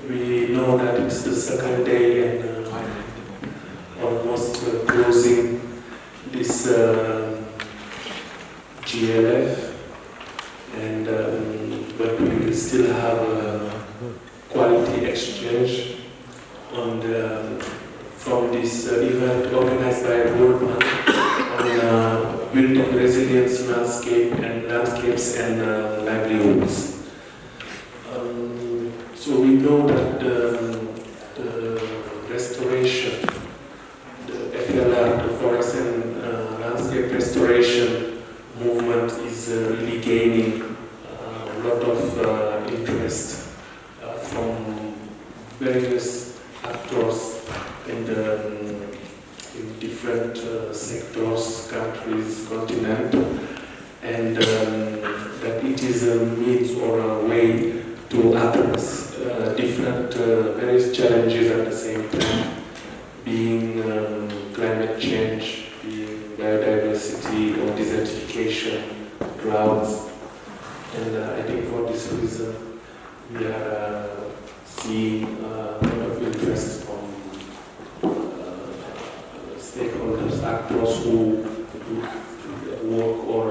We know that it's the second day and almost closing this GLF, and but we will still have a quality exchange on from this event organized by World Bank on building resilience landscapes and livelihoods. So we know that the restoration, the FLR, the forest and landscape restoration movement is really gaining a lot of interest from various actors in different sectors, countries, continent, and that it is a means or a way to address different various challenges at the same time, being climate change, being biodiversity or desertification, droughts. And I think for this reason we are seeing a lot of interest from stakeholders, actors who work or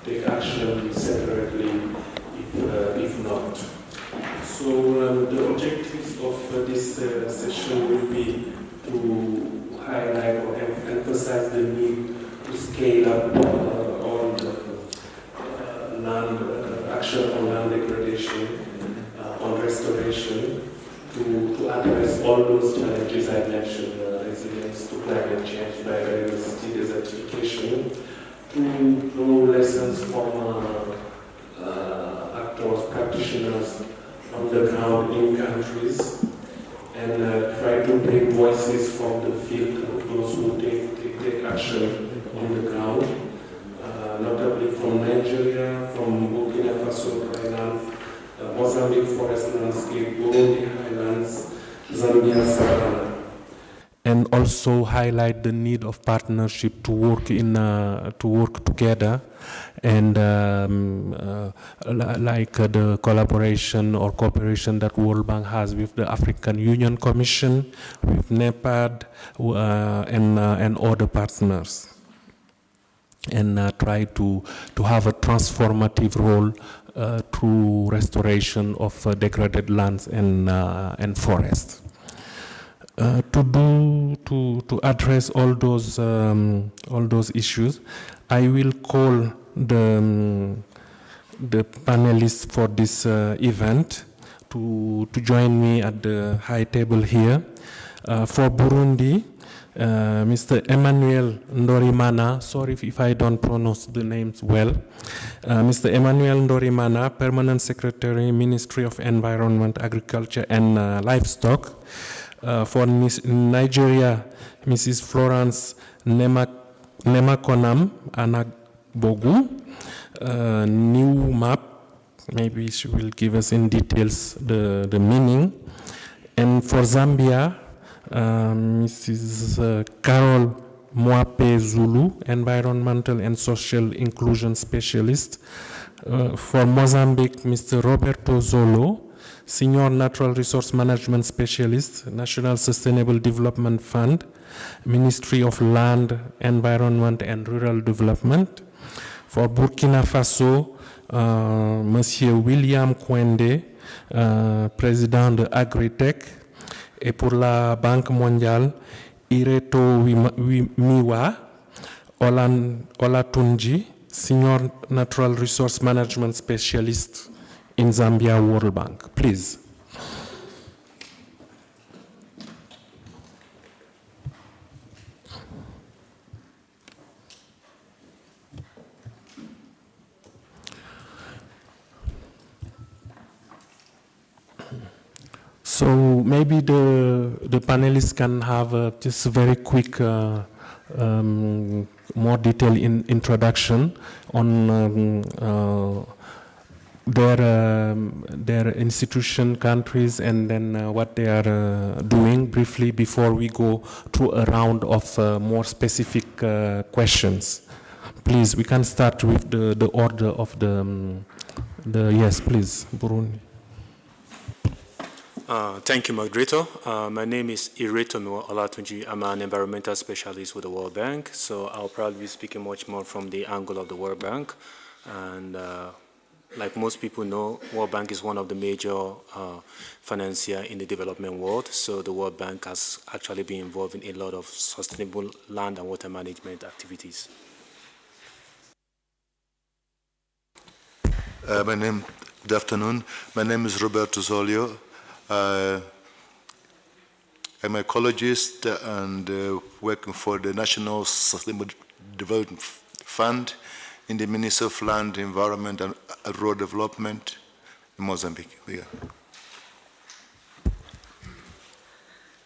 take action separately if not. So the objectives of this session will be to highlight or emphasize the need to scale up on land action on land degradation, on restoration, to address all those challenges I mentioned, resilience to climate change, biodiversity, desertification, to draw lessons from actors, practitioners on the ground in countries, and try to bring voices from the field of those who take action on the ground, notably from Nigeria, from Burkina Faso, Thailand, Mozambique forest landscape, Burundi highlands, Zambia savannah. And also highlight the need of partnership to work together, and like the collaboration or cooperation that World Bank has with the African Union Commission, with NEPAD, and other partners, and try to have a transformative role through restoration of degraded lands and forests. To address all those issues, I will call the panelists for this event to join me at the high table here. For Burundi, Mr. Emmanuel Ndorimana, sorry if I don't pronounce the names well. Mr. Emmanuel Ndorimana, Permanent Secretary, Ministry of Environment, Agriculture and Livestock. For Nigeria, Mrs. Florence Nemakonam Anagbogu, new map, maybe she will give us in details the meaning. And for Zambia, Mrs. Carol Mwape Zulu, Environmental and Social Inclusion Specialist. For Mozambique, Mr. Roberto Zolo, Senior Natural Resource Management Specialist, National Sustainable Development Fund, Ministry of Land, Environment and Rural Development. For Burkina Faso, Monsieur William Kwende, Président de Agritech. Et pour la Banque mondiale, Ireto Miwa Olatunji, Senior Natural Resource Management Specialist in Zambia World Bank. Please. So maybe the panelists can have just a very quick, more detailed introduction on their institution, countries, and then what they are doing briefly before we go through a round of more specific questions. Please, we can start with the order of the yes, please, Burundi. Thank you, moderator. My name is Iretomo Olatunji. I'm an environmental specialist with the World Bank, so I'll probably be speaking much more from the angle of the World Bank. And like most people know, World Bank is one of the major financiers in the development world, so the World Bank has actually been involved in a lot of sustainable land and water management activities. Good afternoon. My name is Roberto Zolio. I'm an ecologist and working for the National Sustainable Development Fund in the Ministry of Land, Environment and Rural Development in Mozambique. Yeah.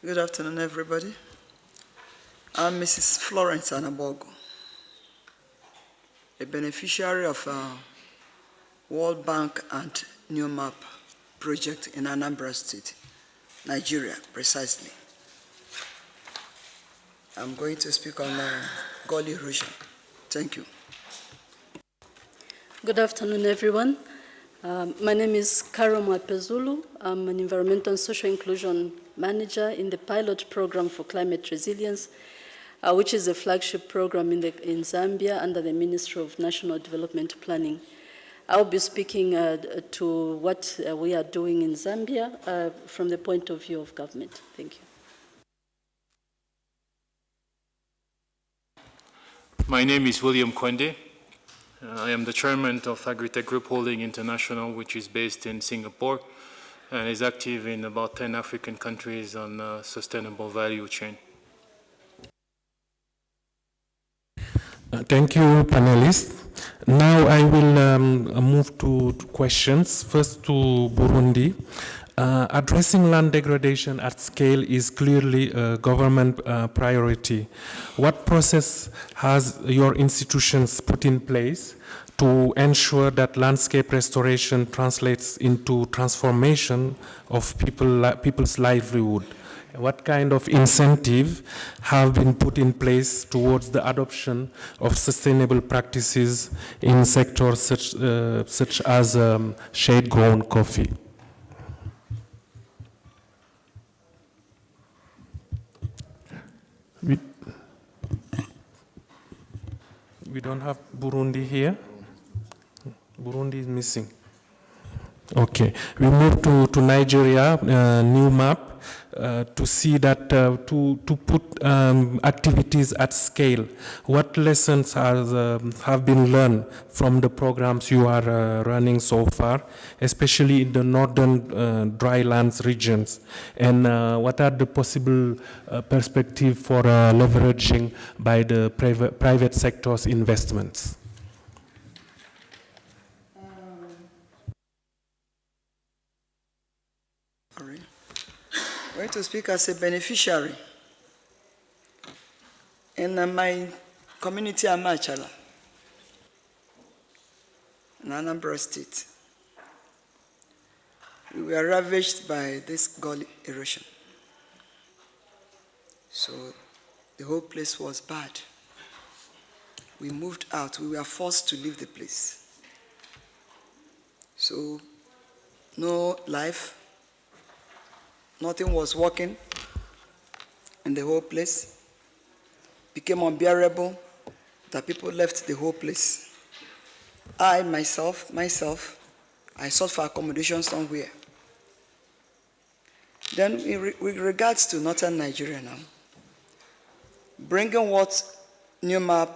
Good afternoon, everybody. I'm Mrs. Florence Anabogo, a beneficiary of World Bank and New Map project in Anambra State, Nigeria, precisely. I'm going to speak on Gully erosion. Thank you. Good afternoon, everyone. My name is Caro Mwapezulu. I'm an Environmental and Social Inclusion Manager in the pilot program for climate resilience, which is a flagship program in Zambia under the Ministry of National Development Planning. I'll be speaking to what we are doing in Zambia from the point of view of government. Thank you. My name is William Kwende. I am the chairman of Agritech Group Holding International, which is based in Singapore and is active in about 10 African countries on sustainable value chain. Thank you, panelists. Now I will move to questions. First to Burundi. Addressing land degradation at scale is clearly a government priority. What process has your institutions put in place to ensure that landscape restoration translates into transformation of people's livelihood? What kind of incentive have been put in place towards the adoption of sustainable practices in sectors such as shade-grown coffee? We don't have Burundi here. Burundi is missing. Okay, we move to Nigeria, new map, to see that, to put activities at scale. What lessons have been learned from the programs you are running so far, especially in the northern drylands regions? And what are the possible perspectives for leveraging by the private sector's investments? I'm going to speak as a beneficiary in my community, Amachala, in Anambra State. We were ravaged by this gully erosion. So the whole place was bad. We moved out. We were forced to leave the place. So no life. Nothing was working, and the whole place became unbearable that people left the whole place. I, myself, I sought for accommodation somewhere. Then with regards to northern Nigeria now, bringing what New Map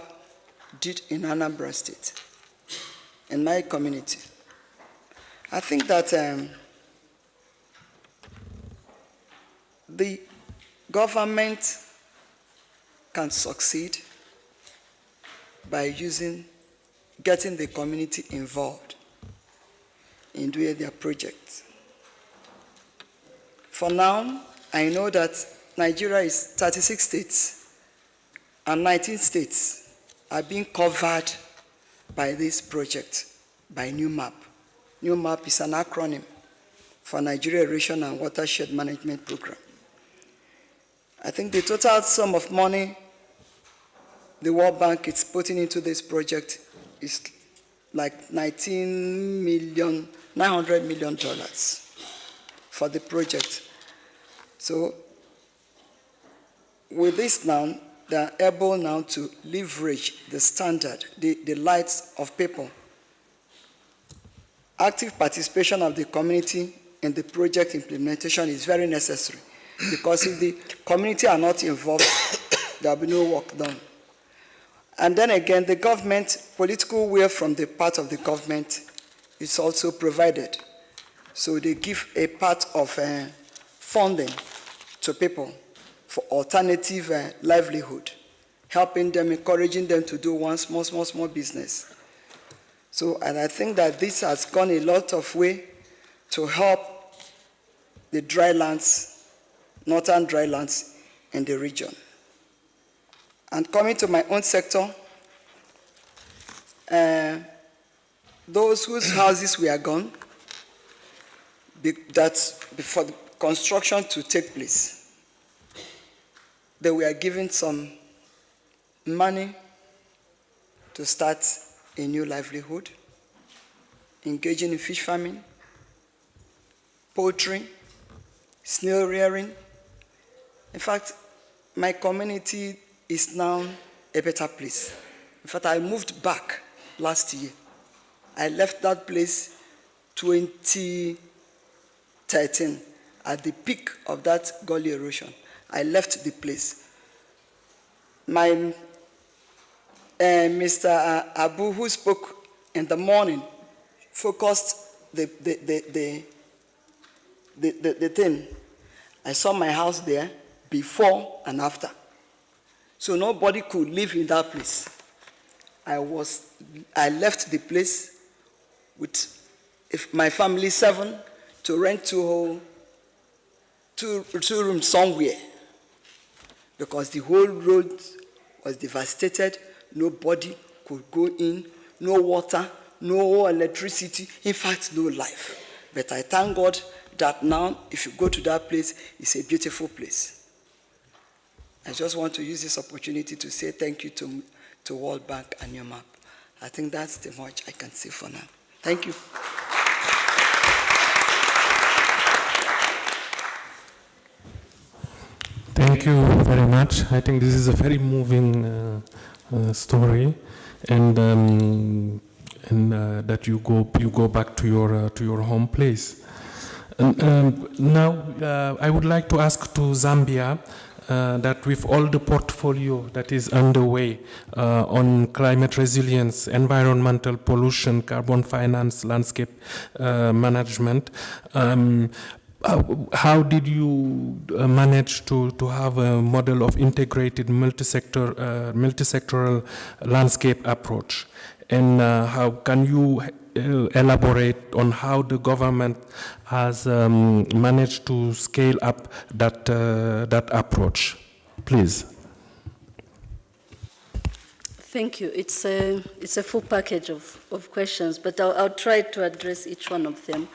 did in Anambra State, in my community, I think that the government can succeed by getting the community involved in doing their projects. For now, I know that Nigeria is 36 states and 19 states are being covered by this project, by New Map. New Map is an acronym for Nigeria Erosion and Watershed Management Program. I think the total sum of money the World Bank is putting into this project is like $900 million. for the project. So with this now, they are able now to leverage the standard, the lives of people. Active participation of the community in the project implementation is very necessary, because if the community are not involved, there will be no work done. And then again, the government, political will from the part of the government is also provided. So they give a part of funding to people for alternative livelihood, helping them, encouraging them to do one small business. So, and I think that this has gone a lot of way to help the drylands, northern drylands in the region. And coming to my own sector, those whose houses were gone, that before the construction to take place, they were given some money to start a new livelihood, engaging in fish farming, poultry, snail rearing. In fact, my community is now a better place. In fact, I moved back last year. I left that place 2013 at the peak of that gully erosion. I left the place. My Mr. Abu, who spoke in the morning, focused the thing. I saw my house there before and after. So nobody could live in that place. I left the place with my family 7 to rent two rooms somewhere, because the whole road was devastated. Nobody could go in, no water, no electricity, in fact, no life. But I thank God that now, if you go to that place, it's a beautiful place. I just want to use this opportunity to say thank you to World Bank and your map. I think that's the much I can say for now. Thank you. Thank you very much. I think this is a very moving story, and that you go back to your home place. Now, I would like to ask to Zambia that with all the portfolio that is underway on climate resilience, environmental pollution, carbon finance, landscape management, how did you manage to have a model of integrated multi-sectoral landscape approach? And how can you elaborate on how the government has managed to scale up that approach, please? Thank you. It's a full package of questions, but I'll try to address each one of them.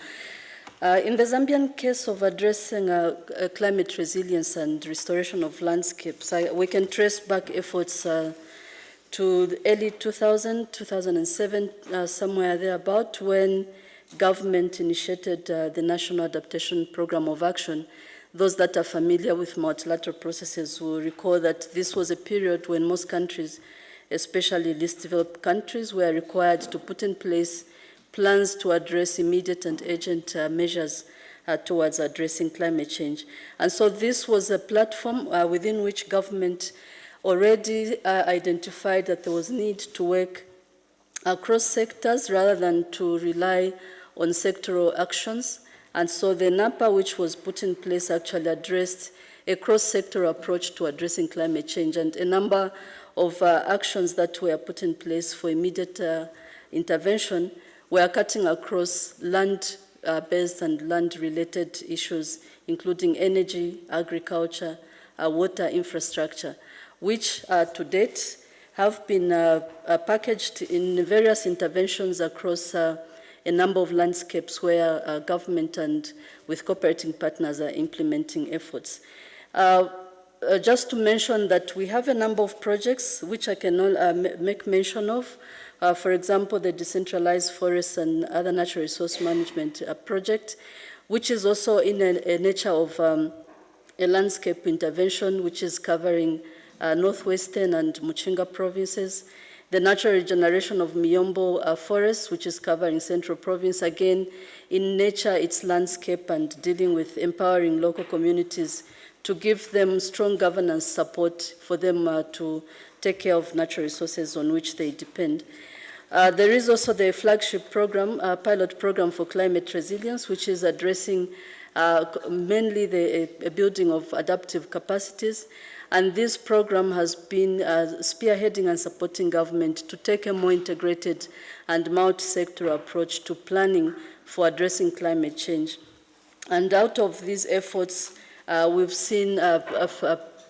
In the Zambian case of addressing climate resilience and restoration of landscapes, we can trace back efforts to the early 2007, somewhere thereabout, when government initiated the National Adaptation Program of Action. Those that are familiar with multilateral processes will recall that this was a period when most countries, especially least developed countries, were required to put in place plans to address immediate and urgent measures towards addressing climate change. And so this was a platform within which government already identified that there was need to work across sectors rather than to rely on sectoral actions. And so the NAPA, which was put in place, actually addressed a cross-sectoral approach to addressing climate change, and a number of actions that were put in place for immediate intervention were cutting across land-based and land-related issues, including energy, agriculture, water infrastructure, which to date have been packaged in various interventions across a number of landscapes where government and with cooperating partners are implementing efforts. Just to mention that we have a number of projects which I can make mention of. For example, the Decentralized Forests and Other Natural Resource Management Project, which is also in a nature of a landscape intervention, which is covering northwestern and Muchinga provinces. The natural regeneration of Miyombo forest, which is covering central province. Again, in nature, it's landscape and dealing with empowering local communities to give them strong governance support for them to take care of natural resources on which they depend. There is also the flagship program, pilot program for climate resilience, which is addressing mainly the building of adaptive capacities. And this program has been spearheading and supporting government to take a more integrated and multi-sectoral approach to planning for addressing climate change. And out of these efforts, we've seen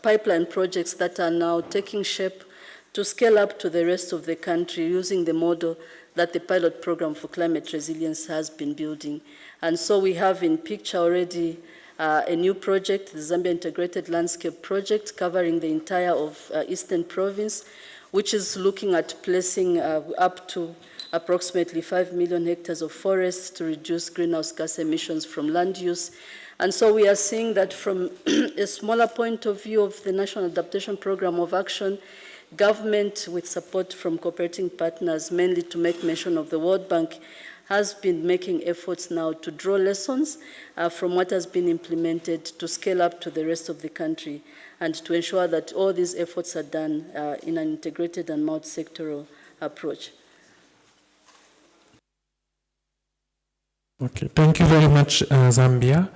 pipeline projects that are now taking shape to scale up to the rest of the country using the model that the pilot program for climate resilience has been building. And so we have in picture already a new project, the Zambia Integrated Landscape Project, covering the entire of Eastern Province, which is looking at placing up to approximately 5 million hectares of forests to reduce greenhouse gas emissions from land use. And so we are seeing that from a smaller point of view of the National Adaptation Program of Action, government with support from cooperating partners, mainly to make mention of the World Bank, has been making efforts now to draw lessons from what has been implemented to scale up to the rest of the country and to ensure that all these efforts are done in an integrated and multi-sectoral approach. Okay, thank you very much, Zambia.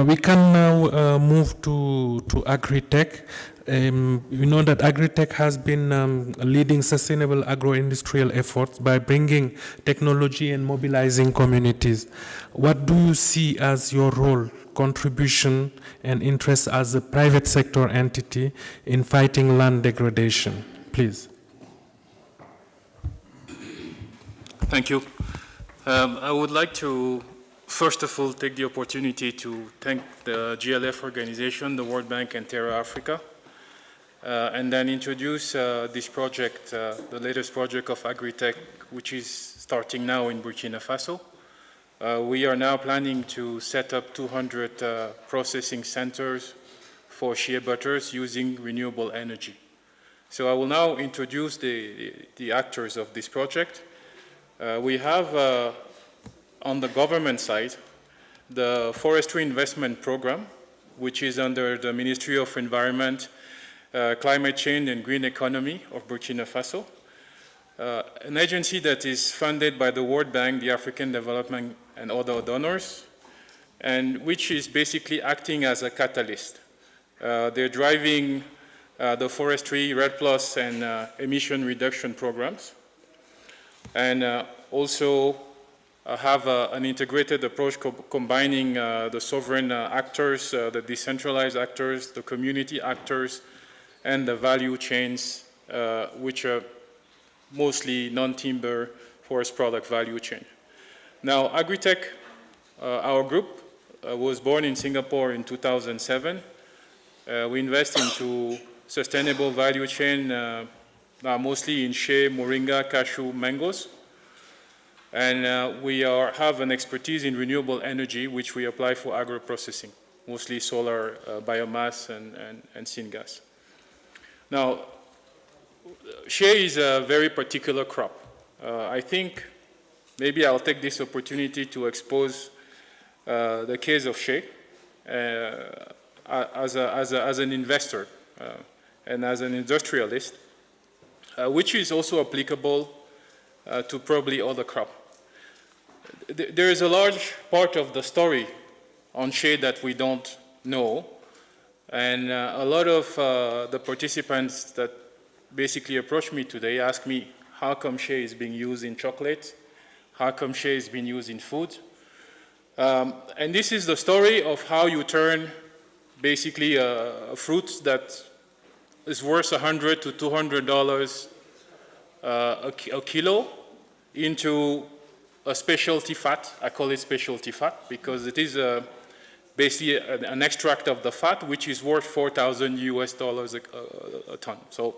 We can now move to agri-tech. We know that agri-tech has been leading sustainable agro-industrial efforts by bringing technology and mobilizing communities. What do you see as your role, contribution, and interest as a private sector entity in fighting land degradation? Please. Thank you. I would like to, first of all, take the opportunity to thank the GLF organization, the World Bank, and Terra Africa, and then introduce this project, the latest project of Agritech, which is starting now in Burkina Faso. We are now planning to set up 200 processing centers for shea butters using renewable energy. So I will now introduce the actors of this project. We have on the government side the Forestry Investment Program, which is under the Ministry of Environment, Climate Change and Green Economy of Burkina Faso, an agency that is funded by the World Bank, the African Development and other donors, and which is basically acting as a catalyst. They're driving the forestry, REDD+, and emission reduction programs, and also have an integrated approach combining the sovereign actors, the decentralized actors, the community actors, and the value chains, which are mostly non-timber forest product value chain. Now, Agritech, our group, was born in Singapore in 2007. We invest into sustainable value chain, mostly in shea, moringa, cashew, mangoes. And we have an expertise in renewable energy, which we apply for agro-processing, mostly solar, biomass, and syngas. Now, shea is a very particular crop. I think maybe I'll take this opportunity to expose the case of shea as an investor and as an industrialist, which is also applicable to probably other crops. There is a large part of the story on shea that we don't know, and a lot of the participants that basically approached me today asked me, how come shea is being used in chocolate? How come shea is being used in food? And this is the story of how you turn basically a fruit that is worth $100 to $200 a kilo into a specialty fat. I call it specialty fat because it is basically an extract of the fat which is worth $4,000 US a ton. So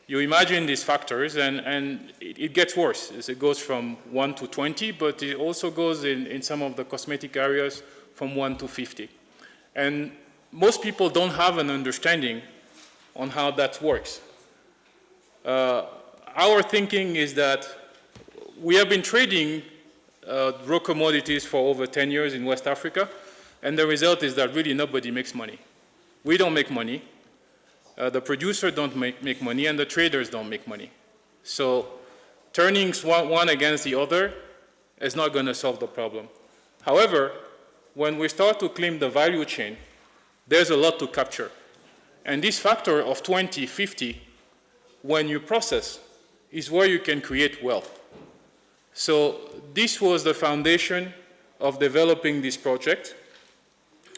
you imagine these factors, and it gets worse as it goes from 1 to 20, but it also goes in some of the cosmetic areas from 1 to 50. And most people don't have an understanding on how that works. Our thinking is that we have been trading raw commodities for over 10 years in West Africa, and the result is that really nobody makes money. We don't make money, the producer don't make money, and the traders don't make money. So turning one against the other is not going to solve the problem. However, when we start to claim the value chain, there's a lot to capture. And this factor of 20, 50, when you process, is where you can create wealth. So this was the foundation of developing this project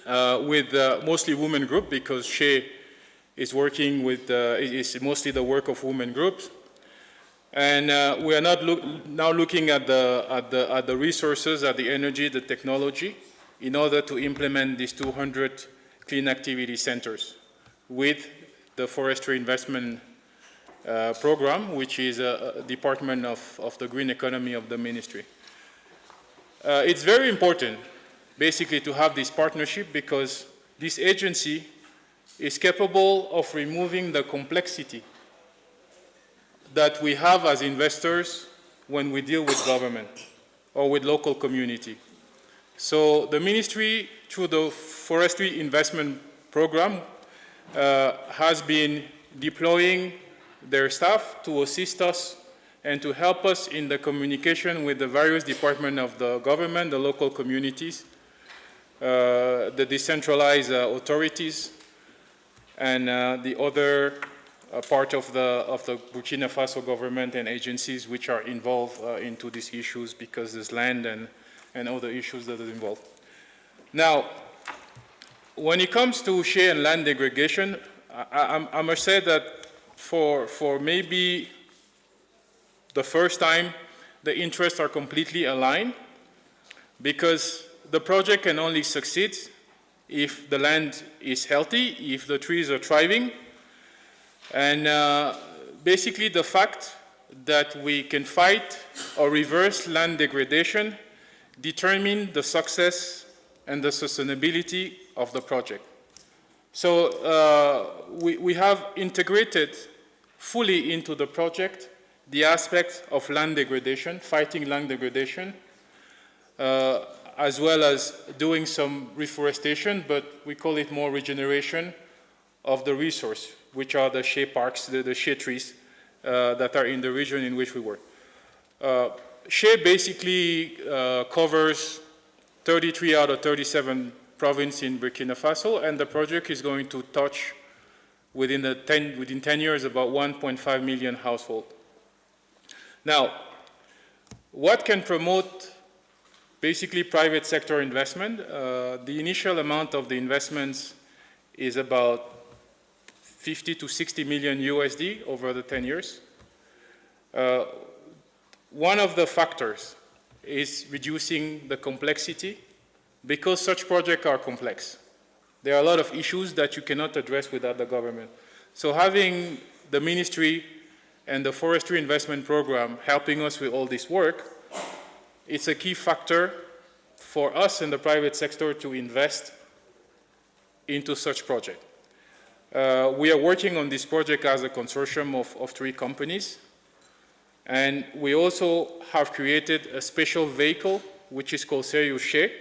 with mostly women group, because Shea is working with, is mostly the work of women groups. And we are now looking at the resources, at the energy, the technology, in order to implement these 200 clean activity centers with the forestry investment program, which is a department of the green economy of the ministry. It's very important, basically, to have this partnership, because this agency is capable of removing the complexity that we have as investors when we deal with government or with local community. So the ministry, through the forestry investment program, has been deploying their staff to assist us and to help us in the communication with the various departments of the government, the local communities, the decentralized authorities, and the other part of the Burkina Faso government and agencies which are involved into these issues, because there's land and other issues that are involved. Now, when it comes to share and land degradation, I must say that for maybe the first time, the interests are completely aligned, because the project can only succeed if the land is healthy, if the trees are thriving, and basically the fact that we can fight or reverse land degradation determine the success and the sustainability of the project. So we have integrated fully into the project the aspects of land degradation, fighting land degradation, as well as doing some reforestation, but we call it more regeneration of the resource, which are the shea parks, the shea trees that are in the region in which we work. Shea basically covers 33 out of 37 provinces in Burkina Faso, and the project is going to touch within 10 years about 1.5 million households. Now, what can promote basically private sector investment? The initial amount of the investments is about 50 to 60 million USD over the 10 years. One of the factors is reducing the complexity, because such projects are complex. There are a lot of issues that you cannot address without the government. So having the ministry and the forestry investment program helping us with all this work, it's a key factor for us in the private sector to invest into such projects. We are working on this project as a consortium of 3 companies, and we also have created a special vehicle which is called Serious Shea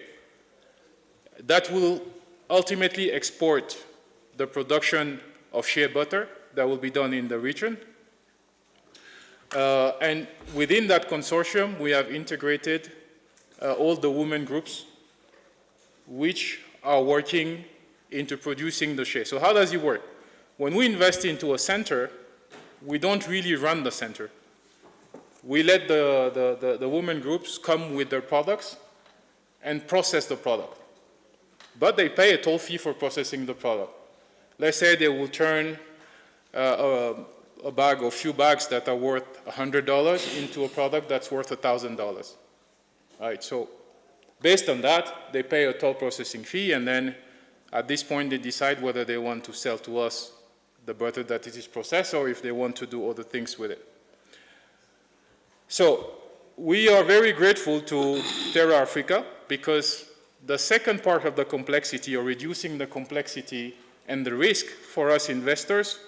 that will ultimately export the production of shea butter that will be done in the region. And within that consortium, we have integrated all the women groups which are working into producing the shea. So how does it work? When we invest into a center, we don't really run the center. We let the women groups come with their products and process the product. But they pay a toll fee for processing the product. Let's say they will turn a bag or few bags that are worth $100 into a product that's worth $1,000. All right, so based on that, they pay a toll processing fee, and then at this point they decide whether they want to sell to us the butter that it is processed, or if they want to do other things with it. So we are very grateful to Terra Africa, because The second part of the complexity, or reducing the complexity and the risk for us investors,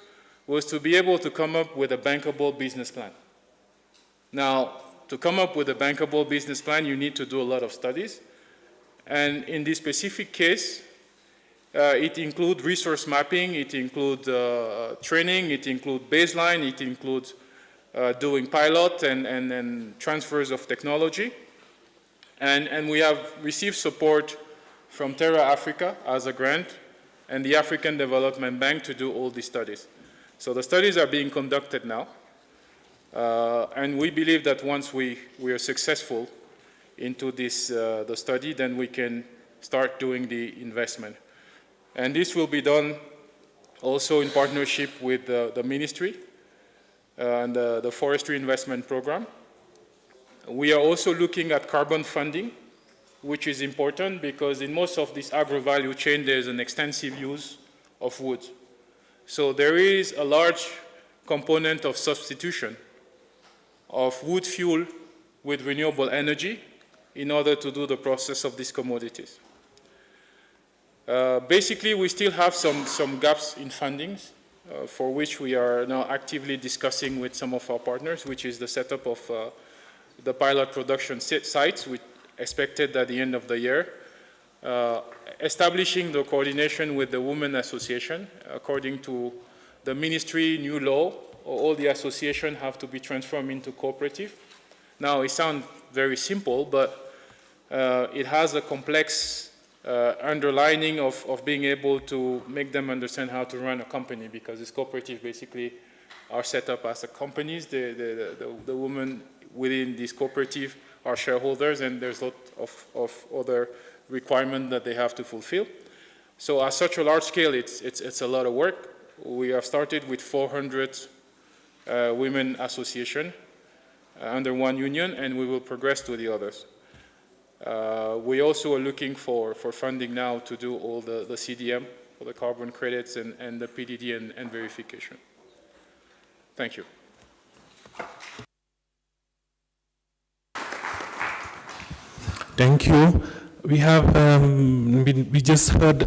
was to be able to come up with a bankable business plan. Now, to come up with a bankable business plan, you need to do a lot of studies. And in this specific case, it includes resource mapping, it includes training, it includes baseline, it includes doing pilot and transfers of technology. And we have received support from Terra Africa as a grant and the African Development Bank to do all these studies. So the studies are being conducted now. And we believe that once we are successful into this, the study, then we can start doing the investment. And this will be done also in partnership with the ministry and the Forestry Investment Program. We are also looking at carbon funding, which is important because in most of this agro-value chain, there's an extensive use of wood. So there is a large component of substitution of wood fuel with renewable energy in order to do the process of these commodities. Basically, we still have some gaps in fundings for which we are now actively discussing with some of our partners, which is the setup of the pilot production sites, which expected at the end of the year, establishing the coordination with the Women Association. According to the ministry new law, all the associations have to be transformed into cooperative. Now, it sounds very simple, but it has a complex underlining of being able to make them understand how to run a company, because this cooperative basically are set up as a companies. The women within this cooperative are shareholders, and there's a lot of other requirements that they have to fulfill. So at such a large scale, it's a lot of work. We have started with 400 women association under one union, and we will progress to the others. We also are looking for funding now to do all the CDM, for the carbon credits and the PDD and verification. Thank you. Thank you. We have we just heard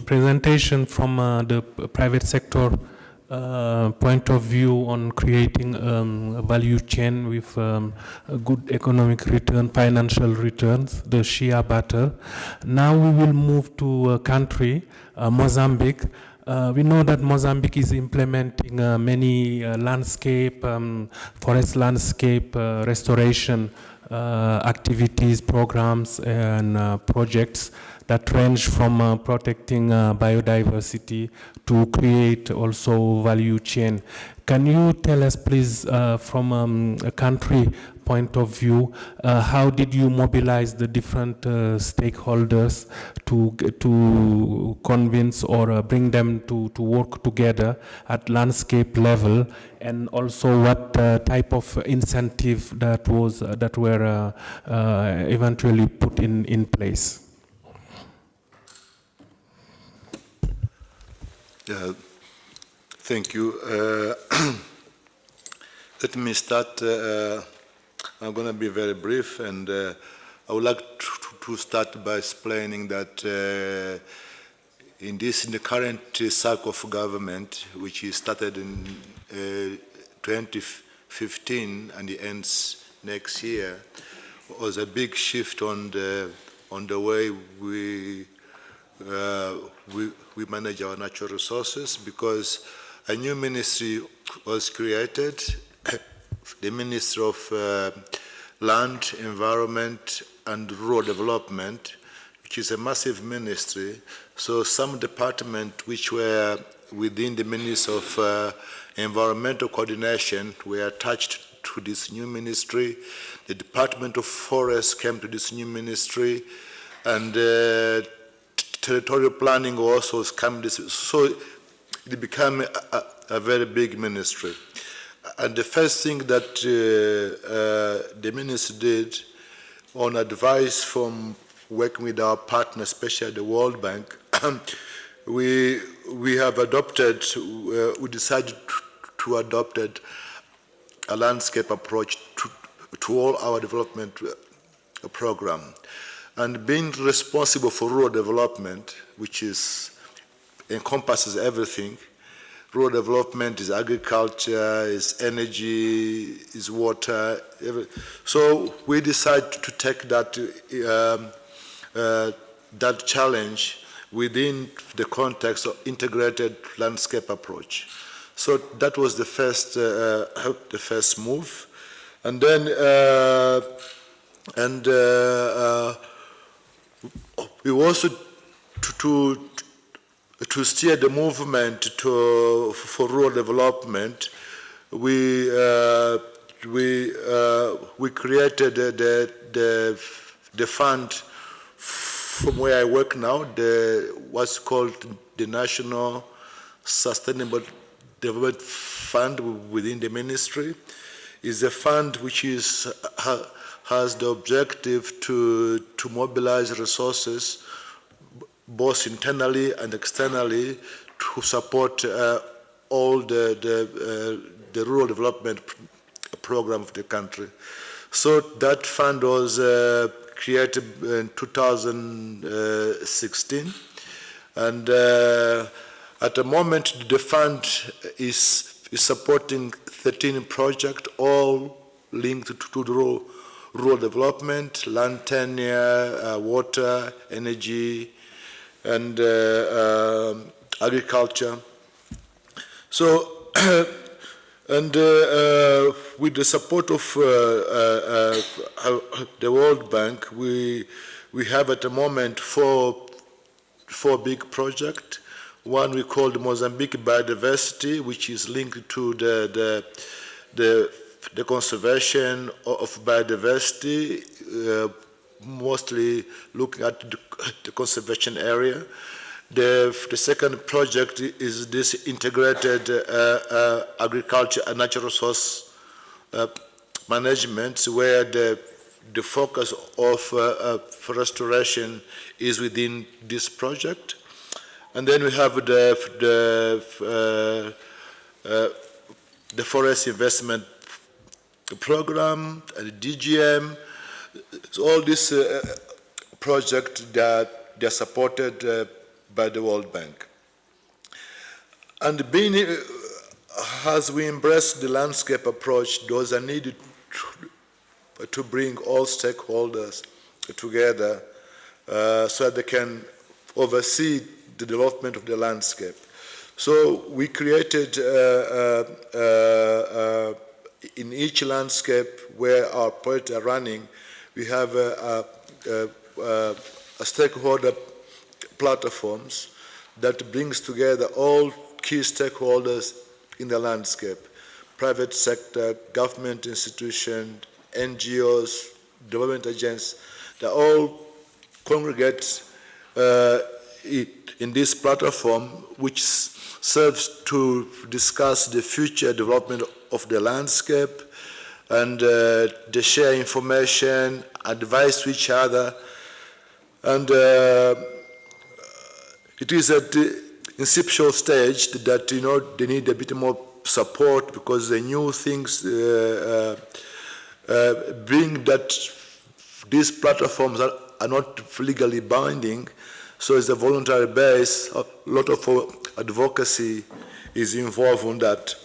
presentation from the private sector point of view on creating a value chain with a good economic return, financial returns, the shea butter. Now we will move to a country, Mozambique. We know that Mozambique is implementing many landscape, forest landscape restoration activities, programs, and projects that range from protecting biodiversity to create also value chain. Can you tell us, please, from a country point of view, how did you mobilize the different stakeholders to convince or bring them to work together at landscape level, and also what type of incentive that were eventually put in place? Thank you. Let me start. I'm going to be very brief, and I would like to start by explaining that in the current cycle of government, which is started in 2015 and it ends next year, was a big shift on the way we manage our natural resources, because a new ministry was created, the Ministry of Land, Environment and Rural Development, which is a massive ministry. So some departments which were within the Ministry of Environmental Coordination were attached to this new ministry. The Department of Forests came to this new ministry, and territorial planning also came. So it became a very big ministry. And the first thing that the ministry did, on advice from working with our partners, especially the World Bank, we have adopted, we decided to adopt a landscape approach to all our development program. And being responsible for rural development, which encompasses everything. Rural development is agriculture, is energy, is water. So we decided to take that that challenge within the context of integrated landscape approach. So that was the first move, and then we also to steer the movement for rural development. We created the fund from where I work now, what's called the National Sustainable Development Fund within the ministry. Is a fund which has the objective to mobilize resources both internally and externally to support all the rural development program of the country. So that fund was created in 2016, and at the moment the fund is supporting 13 projects, all linked to the rural development, land tenure, water, energy, and agriculture. So, and with the support of the World Bank, we have at the moment four big projects. One we call the Mozambique Biodiversity, which is linked to the conservation of biodiversity, mostly looking at the conservation area. The second project is this integrated agriculture and natural resource management, where the focus of restoration is within this project. And then we have the forest investment program and the DGM. So all these projects that they're supported by the World Bank. And as we embrace the landscape approach, those are needed to bring all stakeholders together so that they can oversee the development of the landscape. So we created in each landscape where our projects are running, we have a stakeholder platforms that brings together all key stakeholders in the landscape: private sector, government institutions, NGOs, development agents. They all congregate in this platform, which serves to discuss the future development of the landscape, and they share information, advise to each other, and it is at the inception stage that they need a bit more support, because the new things bring that these platforms are not legally binding. So it's a voluntary base. A lot of advocacy is involved in that.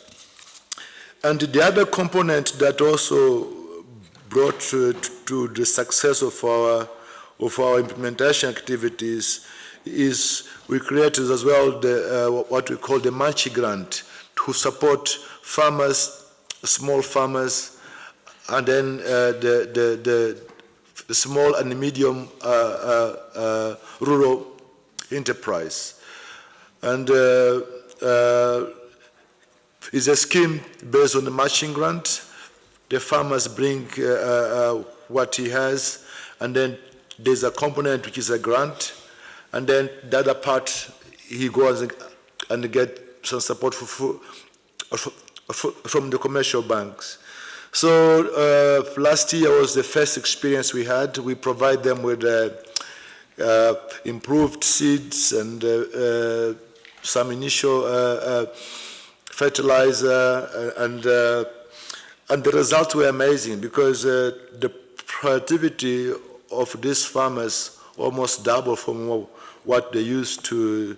And the other component that also brought to the success of our implementation activities is we created as well what we call the Manchi Grant to support farmers, small farmers, and then the small and medium rural enterprise. And it's a scheme based on the matching grant. The farmers bring what he has, and then there's a component which is a grant, and then the other part he goes and get some support from the commercial banks. So last year was the first experience we had. We provide them with improved seeds and some initial fertilizer, and the results were amazing, because the productivity of these farmers almost double from what they used to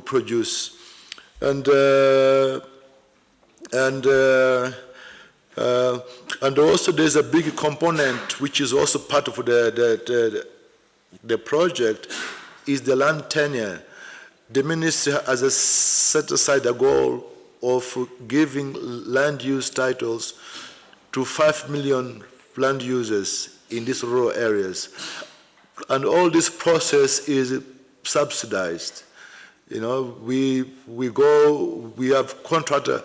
produce. And also there's a big component which is also part of the project, is the land tenure. The ministry has set aside a goal of giving land use titles to 5 million land users in these rural areas. And all this process is subsidized. You know, we have contracted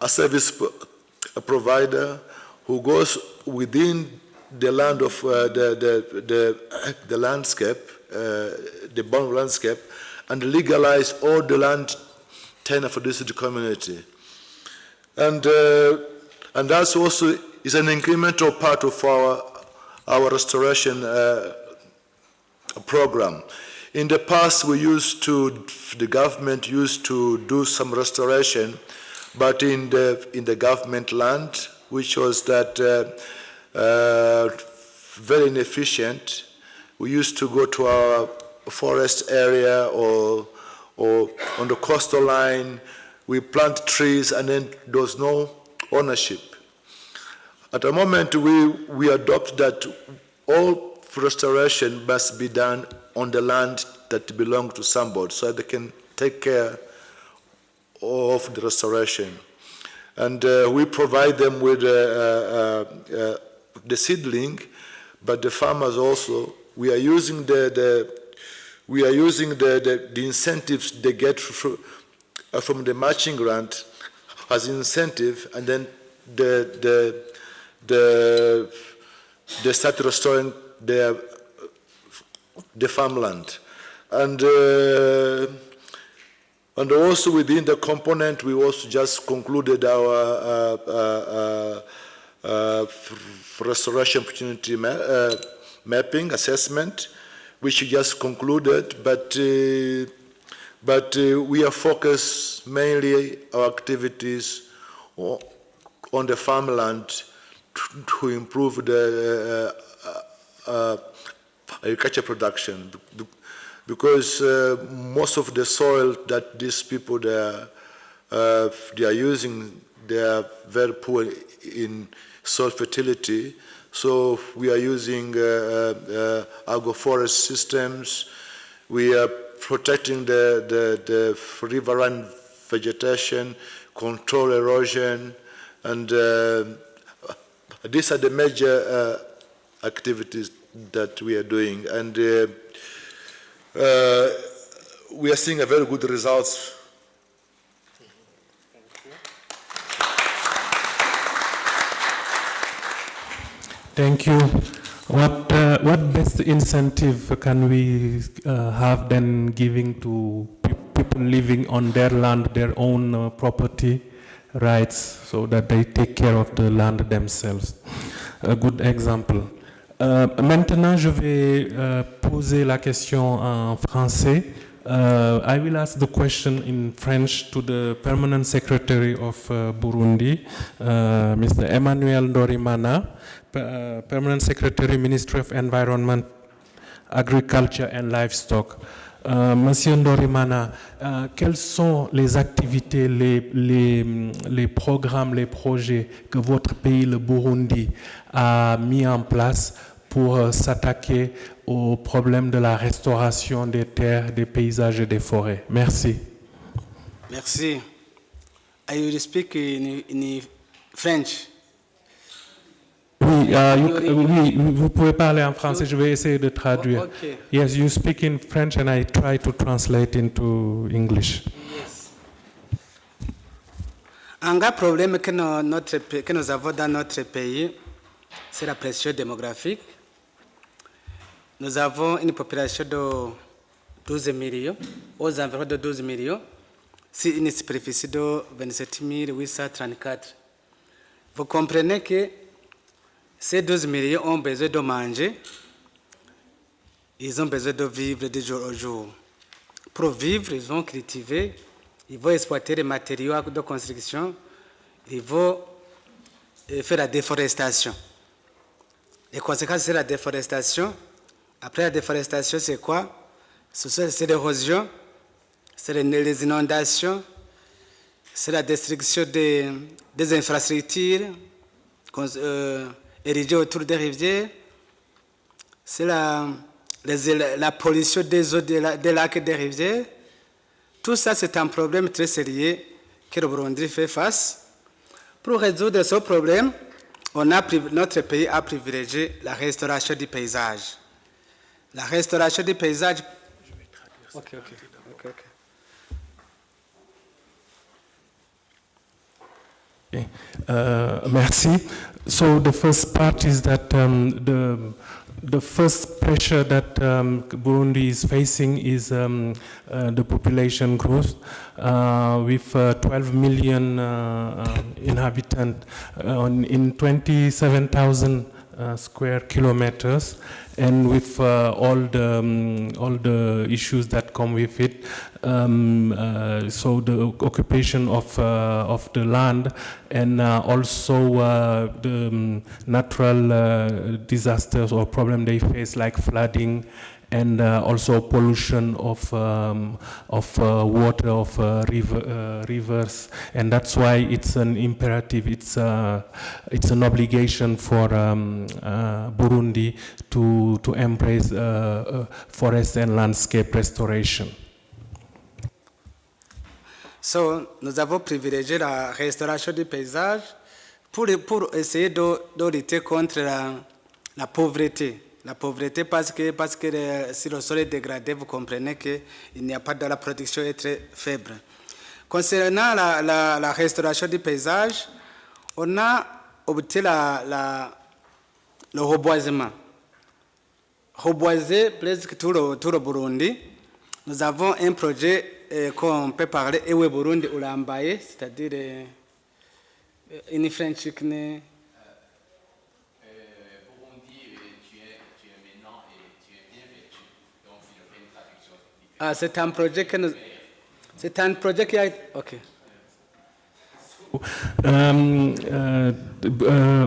a service provider who goes within the land of the landscape, the bound landscape, and legalize all the land tenure for this community. And that's also is an incremental part of our restoration program. In the past, the government used to do some restoration, but in the government land, which was that very inefficient. We used to go to our forest area or on the coastal line. We plant trees, and then there was no ownership. At the moment, we adopt that all restoration must be done on the land that belongs to somebody, so they can take care of the restoration. And we provide them with the seedling, but the farmers also, we are using the incentives they get from the matching grant as incentive, and then they start restoring the farmland. And also within the component, we also just concluded our restoration opportunity mapping assessment, which we just concluded, but we are focused mainly our activities on the farmland to improve the agriculture production, because most of the soil that these people they are using, they are very poor in soil fertility. So we are using agroforest systems. We are protecting the riverine vegetation, control erosion, and these are the major activities that we are doing. And we are seeing a very good results. Thank you. What best incentive can we have then giving to people living on their land, their own property rights, so that they take care of the land themselves? A good example. Maintenant, je vais poser la question en français. I will ask the question in French to the Permanent Secretary of Burundi, Mr. Emmanuel Ndorimana, Permanent Secretary, Ministry of Environment, Agriculture and Livestock. Monsieur Ndorimana, quelles sont les activités, les programmes, les projets que votre pays, le Burundi, a mis en place pour s'attaquer au problème de la restauration des terres, des paysages et des forêts? Merci. Merci. I will speak in French. Oui, vous pouvez parler en français, je vais essayer de traduire. Okay. Yes, you speak in French and I try to translate into English. Yes. Un grand problème que nous avons dans notre pays, c'est la pression démographique. Nous avons une population de 12 millions, aux environs de 12 millions, c'est une superficie de 27 834. Vous comprenez que ces 12 millions ont besoin de manger, ils ont besoin de vivre de jour au jour. Pour vivre, ils vont cultiver, ils vont exploiter les matériaux de construction, ils vont faire la déforestation. Les conséquences, c'est la déforestation. Après la déforestation, c'est quoi? C'est l'érosion, c'est les inondations, c'est la destruction des infrastructures érigées autour des rivières, c'est la pollution des eaux des lacs et des rivières. Tout ça, c'est un problème très sérieux que le Burundi fait face. Pour résoudre ce problème, notre pays a privilégié la restauration du paysage. La restauration du paysage. Okay. Okay. Merci. So the first part is that the first pressure that Burundi is facing is the population growth. With 12 million inhabitants in 27,000 square kilometers, and with all the issues that come with it. So the occupation of the land, and also the natural disasters or problem they face, like flooding, and also pollution of water, of rivers, and that's why it's an imperative. It's an obligation for Burundi to embrace forest and landscape restoration. So, nous avons privilégié la restauration du paysage pour essayer de lutter contre la pauvreté. La pauvreté parce que si le sol est dégradé, vous comprenez qu'il n'y a pas de la production est très faible. Concernant la restauration du paysage, on a obtenu le reboisement. Reboiser presque tout le Burundi. Nous avons un projet qu'on peut parler, Ewe Burundi Ulambaye, c'est-à-dire in French. Ah, c'est un projet qui a... OK.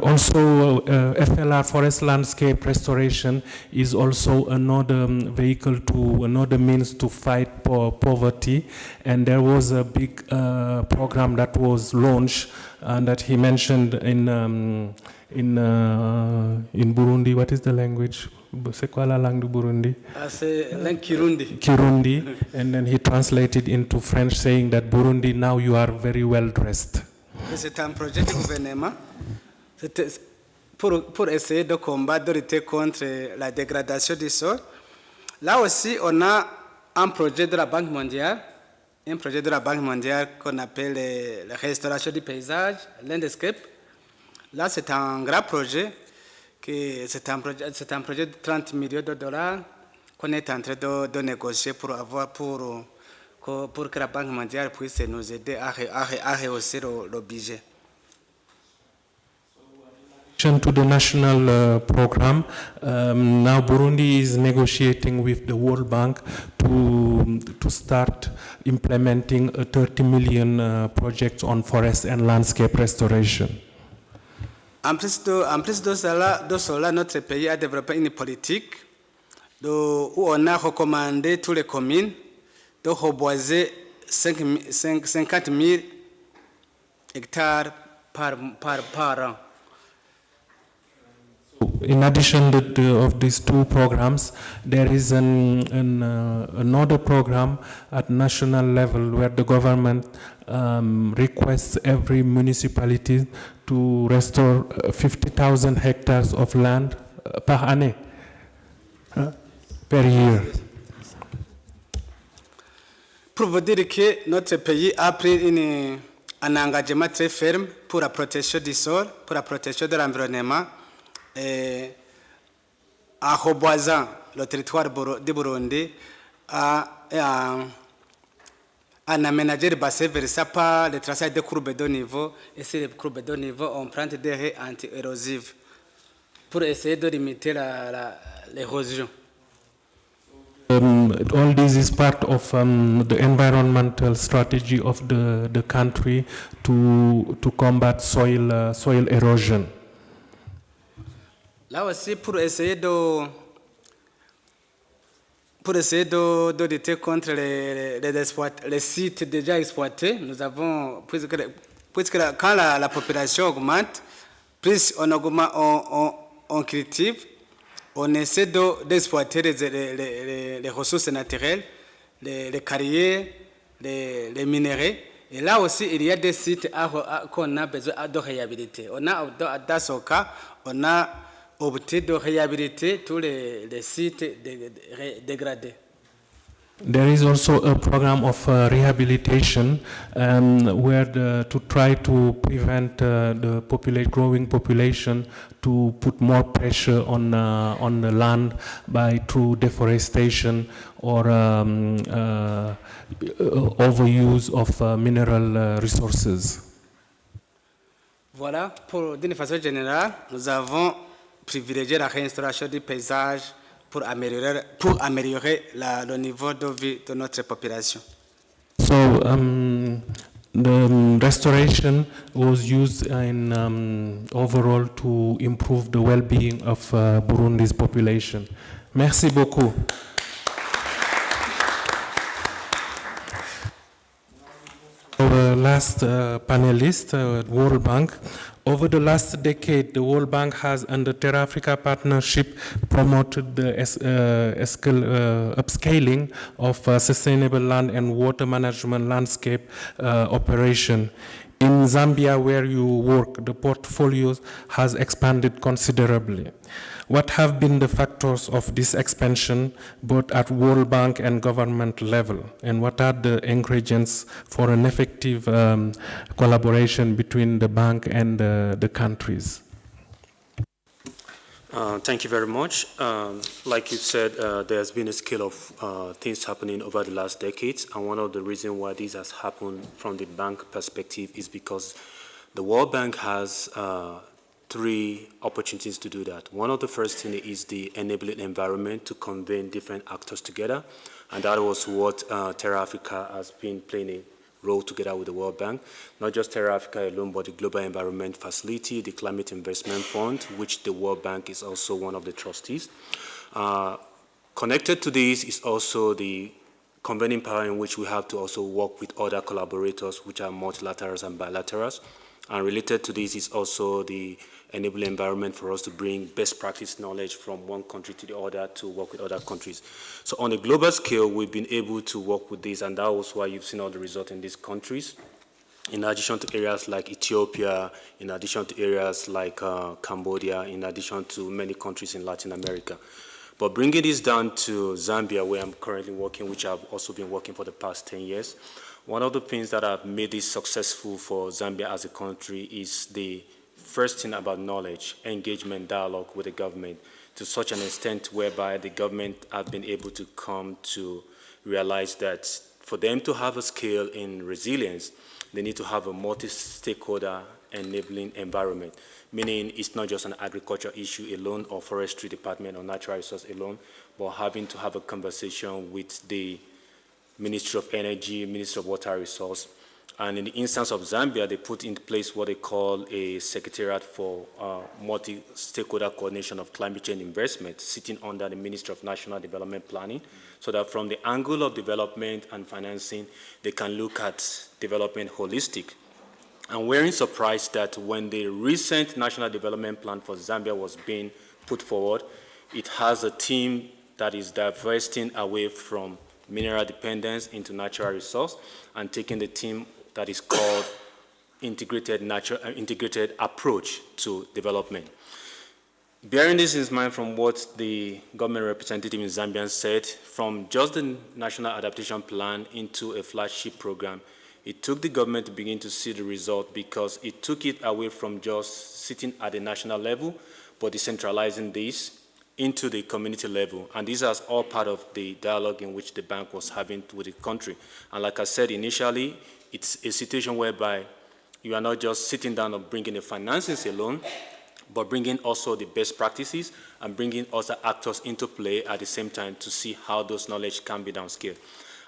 Also, FLR, Forest Landscape Restoration, is also another vehicle another means to fight poverty. And there was a big program that was launched that he mentioned in Burundi. What is the language? C'est quoi la langue du Burundi? C'est langue Kirundi. Kirundi, and then he translated into French, saying that Burundi, now you are very well dressed. C'est un projet du gouvernement pour essayer de combattre, de lutter contre la dégradation du sol. Là aussi, on a un projet de la Banque mondiale, qu'on appelle la restauration du paysage, landscape. Là, c'est un grand projet. C'est un projet de 30 millions de dollars qu'on est en train de négocier pour que la Banque mondiale puisse nous aider à rehausser le budget. To the national program, now Burundi is negotiating with the World Bank to start implementing a 30 million project on forest and landscape restoration. En plus de cela, notre pays a développé une politique où on a recommandé toutes les communes de reboiser 50 000 hectares par an. In addition of these two programs, there is another program at national level where the government requests every municipality to restore 50,000 hectares of land per année, per year. Pour vous dire que notre pays a pris un engagement très ferme pour la protection du sol, pour la protection de l'environnement, en reboisant le territoire du Burundi, en aménager le bassin versant par le traçage de courbes de niveau. Et sur les courbes de niveau, on prend des haies anti-érosives pour essayer de limiter l'érosion. All this is part of the environmental strategy of the country to combat soil erosion. Là aussi, pour essayer de lutter contre les sites déjà exploités, nous avons, puisque quand la population augmente, plus on cultive, on essaie d'exploiter les ressources naturelles, les carrières, les minéraux. Et là aussi, il y a des sites qu'on a besoin de réhabiliter. Dans ce cas, on a opté de réhabiliter tous les sites dégradés. There is also a program of rehabilitation to try to prevent the growing population to put more pressure on the land through deforestation or overuse of mineral resources. Voilà, d'une façon générale, nous avons privilégié la réinstauration du paysage pour améliorer le niveau de vie de notre population. So the restoration was used in overall to improve the well-being of Burundi's population. Merci beaucoup. Our last panelist, World Bank. Over the last decade, the World Bank has, under Terra Africa Partnership, promoted the upscaling of sustainable land and water management landscape operation. In Zambia, where you work, the portfolio has expanded considerably. What have been the factors of this expansion, both at World Bank and government level? And what are the ingredients for an effective collaboration between the bank and the countries? Thank you very much. Like you said, there has been a scale of things happening over the last decades, and one of the reasons why this has happened from the bank perspective is because the World Bank has three opportunities to do that. One of the first thing is the enabling environment to convene different actors together, and that was what Terra Africa has been playing a role together with the World Bank. Not just Terra Africa alone, but the Global Environment Facility, the Climate Investment Fund, which the World Bank is also one of the trustees. Connected to this is also the convening power in which we have to also work with other collaborators, which are multilaterals and bilaterals. And related to this is also the enabling environment for us to bring best practice knowledge from one country to the other to work with other countries. So on a global scale, we've been able to work with this, and that was why you've seen all the results in these countries. In addition to areas like Ethiopia, in addition to areas like Cambodia, in addition to many countries in Latin America. But bringing this down to Zambia, where I'm currently working, which I've also been working for the past 10 years, one of the things that have made this successful for Zambia as a country is the first thing about knowledge, engagement, dialogue with the government, to such an extent whereby the government have been able to come to realize that for them to have a scale in resilience, they need to have a multi-stakeholder enabling environment, meaning it's not just an agriculture issue alone or forestry department or natural resource alone, but having to have a conversation with the Ministry of Energy, Ministry of Water Resource. And in the instance of Zambia, they put in place what they call a Secretariat for Multi-Stakeholder Coordination of Climate Change Investment, sitting under the Ministry of National Development Planning, so that from the angle of development and financing, they can look at development holistic. And we're surprised that when the recent National Development Plan for Zambia was being put forward, it has a team that is diversing away from mineral dependence into natural resource and taking the theme that is called integrated approach to development. Bearing this in mind from what the government representative in Zambia said, from just the National Adaptation Plan into a flagship program, it took the government to begin to see the result because it took it away from just sitting at the national level, but decentralizing this into the community level. And this is all part of the dialogue in which the bank was having with the country. And like I said initially, it's a situation whereby you are not just sitting down and bringing the finances alone, but bringing also the best practices and bringing other actors into play at the same time to see how those knowledge can be downscaled.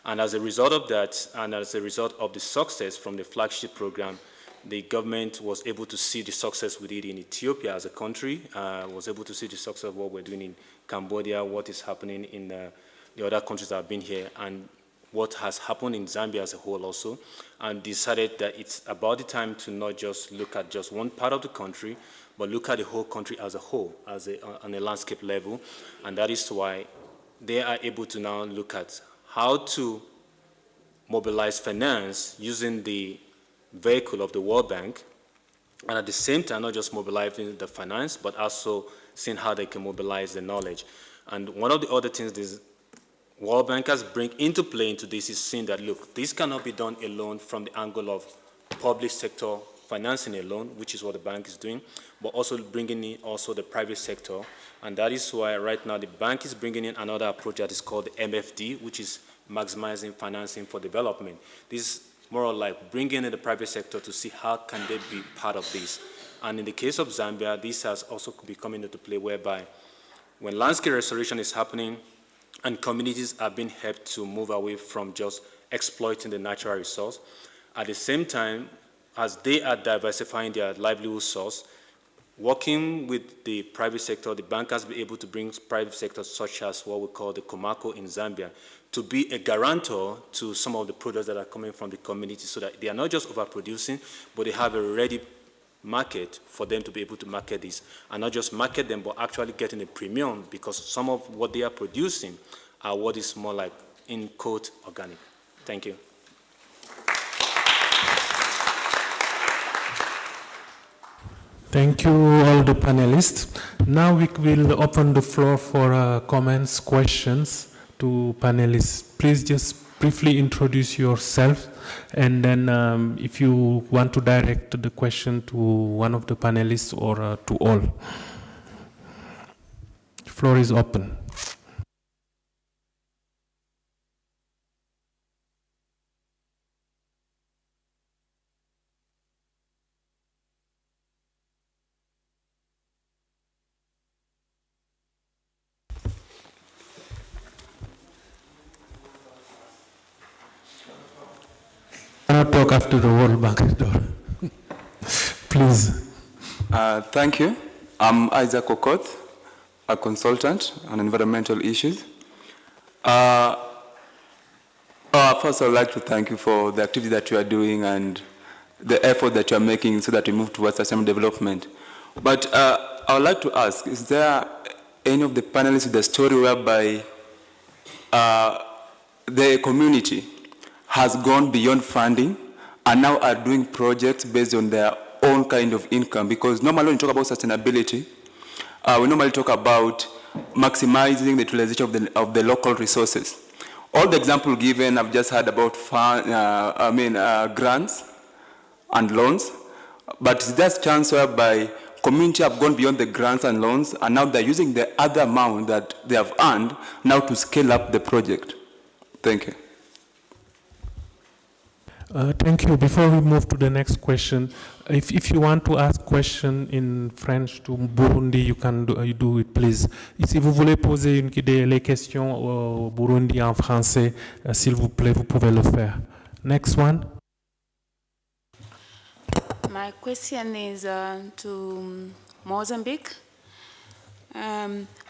And as a result of that, and as a result of the success from the flagship program, the government was able to see the success we did in Ethiopia as a country, was able to see the success of what we're doing in Cambodia, what is happening in the other countries that have been here, and what has happened in Zambia as a whole also, and decided that it's about the time to not just look at just one part of the country, but look at the whole country as a whole, on a landscape level. And that is why they are able to now look at how to mobilize finance using the vehicle of the World Bank, and at the same time, not just mobilizing the finance, but also seeing how they can mobilize the knowledge. And one of the other things this World Bankers bring into play into this is seeing that, look, this cannot be done alone from the angle of public sector financing alone, which is what the bank is doing, but also bringing in also the private sector. And that is why right now the bank is bringing in another approach that is called the MFD, which is maximizing financing for development. This is more like bringing in the private sector to see how can they be part of this. And in the case of Zambia, this has also been coming into play whereby when landscape restoration is happening and communities are being helped to move away from just exploiting the natural resource, at the same time, as they are diversifying their livelihood source, working with the private sector, the bank has been able to bring private sectors such as what we call the Komako in Zambia to be a guarantor to some of the products that are coming from the community so that they are not just overproducing, but they have a ready market for them to be able to market this. And not just market them, but actually getting a premium because some of what they are producing are what is more like, in quote, organic. Thank you. Thank you, all the panelists. Now we will open the floor for comments, questions to panelists. Please just briefly introduce yourself, and then if you want to direct the question to one of the panelists or to all. The floor is open. I'll talk after the World Bank door. Please. Thank you. I'm Isaac Okoth, a consultant on environmental issues. First, I'd like to thank you for the activity that you are doing and the effort that you are making so that we move towards sustainable development. But I would like to ask, is there any of the panelists with the story whereby the community has gone beyond funding and now are doing projects based on their own kind of income? Because normally when we talk about sustainability, we normally talk about maximizing the utilization of the local resources. All the examples given, I've just heard about grants and loans, but is there a chance whereby community have gone beyond the grants and loans and now they're using the other amount that they have earned now to scale up the project? Thank you. Thank you. Before we move to the next question, if you want to ask question in French to Burundi, you can do it, please. Et si vous voulez poser les questions au Burundi en français, s'il vous plaît, vous pouvez le faire. Next one. My question is to Mozambique.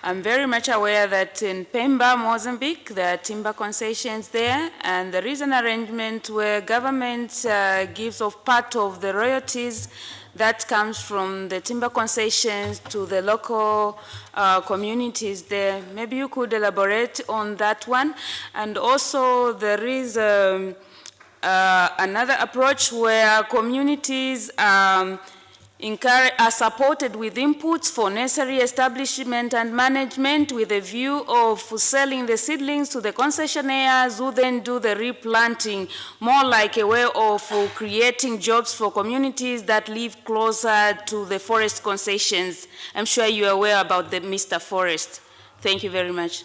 I'm very much aware that in Pemba, Mozambique, there are timber concessions there, and there is an arrangement where government gives off part of the royalties that comes from the timber concessions to the local communities there. Maybe you could elaborate on that one. And also there is another approach where communities are supported with inputs for necessary establishment and management with a view of selling the seedlings to the concessionaires who then do the replanting, more like a way of creating jobs for communities that live closer to the forest concessions. I'm sure you're aware about the Mr. Forest. Thank you very much.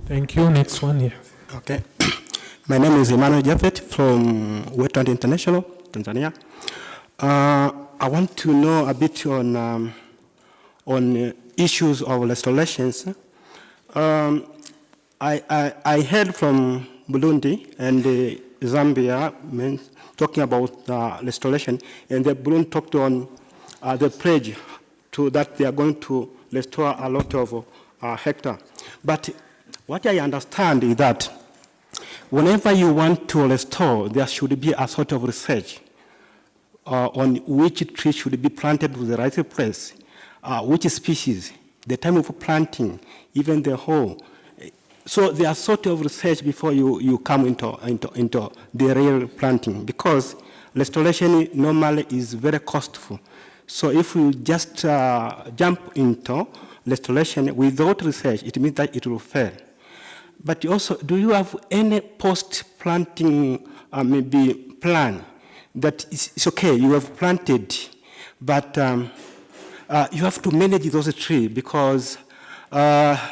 Thank you. Next one here. Okay. My name is Emmanuel Jaffet from Wetland International, Tanzania. I want to know a bit on issues of restorations. I heard from Burundi, and Zambia, talking about restoration, and the Burundi talked on the pledge to that they are going to restore a lot of hectare. But what I understand is that whenever you want to restore, there should be a sort of research on which tree should be planted to the right place, which species, the time of planting, even the hole. So there are sort of research before you come into the real planting, because restoration normally is very costful. So if you just jump into restoration without research, it means that it will fail. But also, do you have any post-planting maybe plan that it's okay, you have planted, but you have to manage those trees, because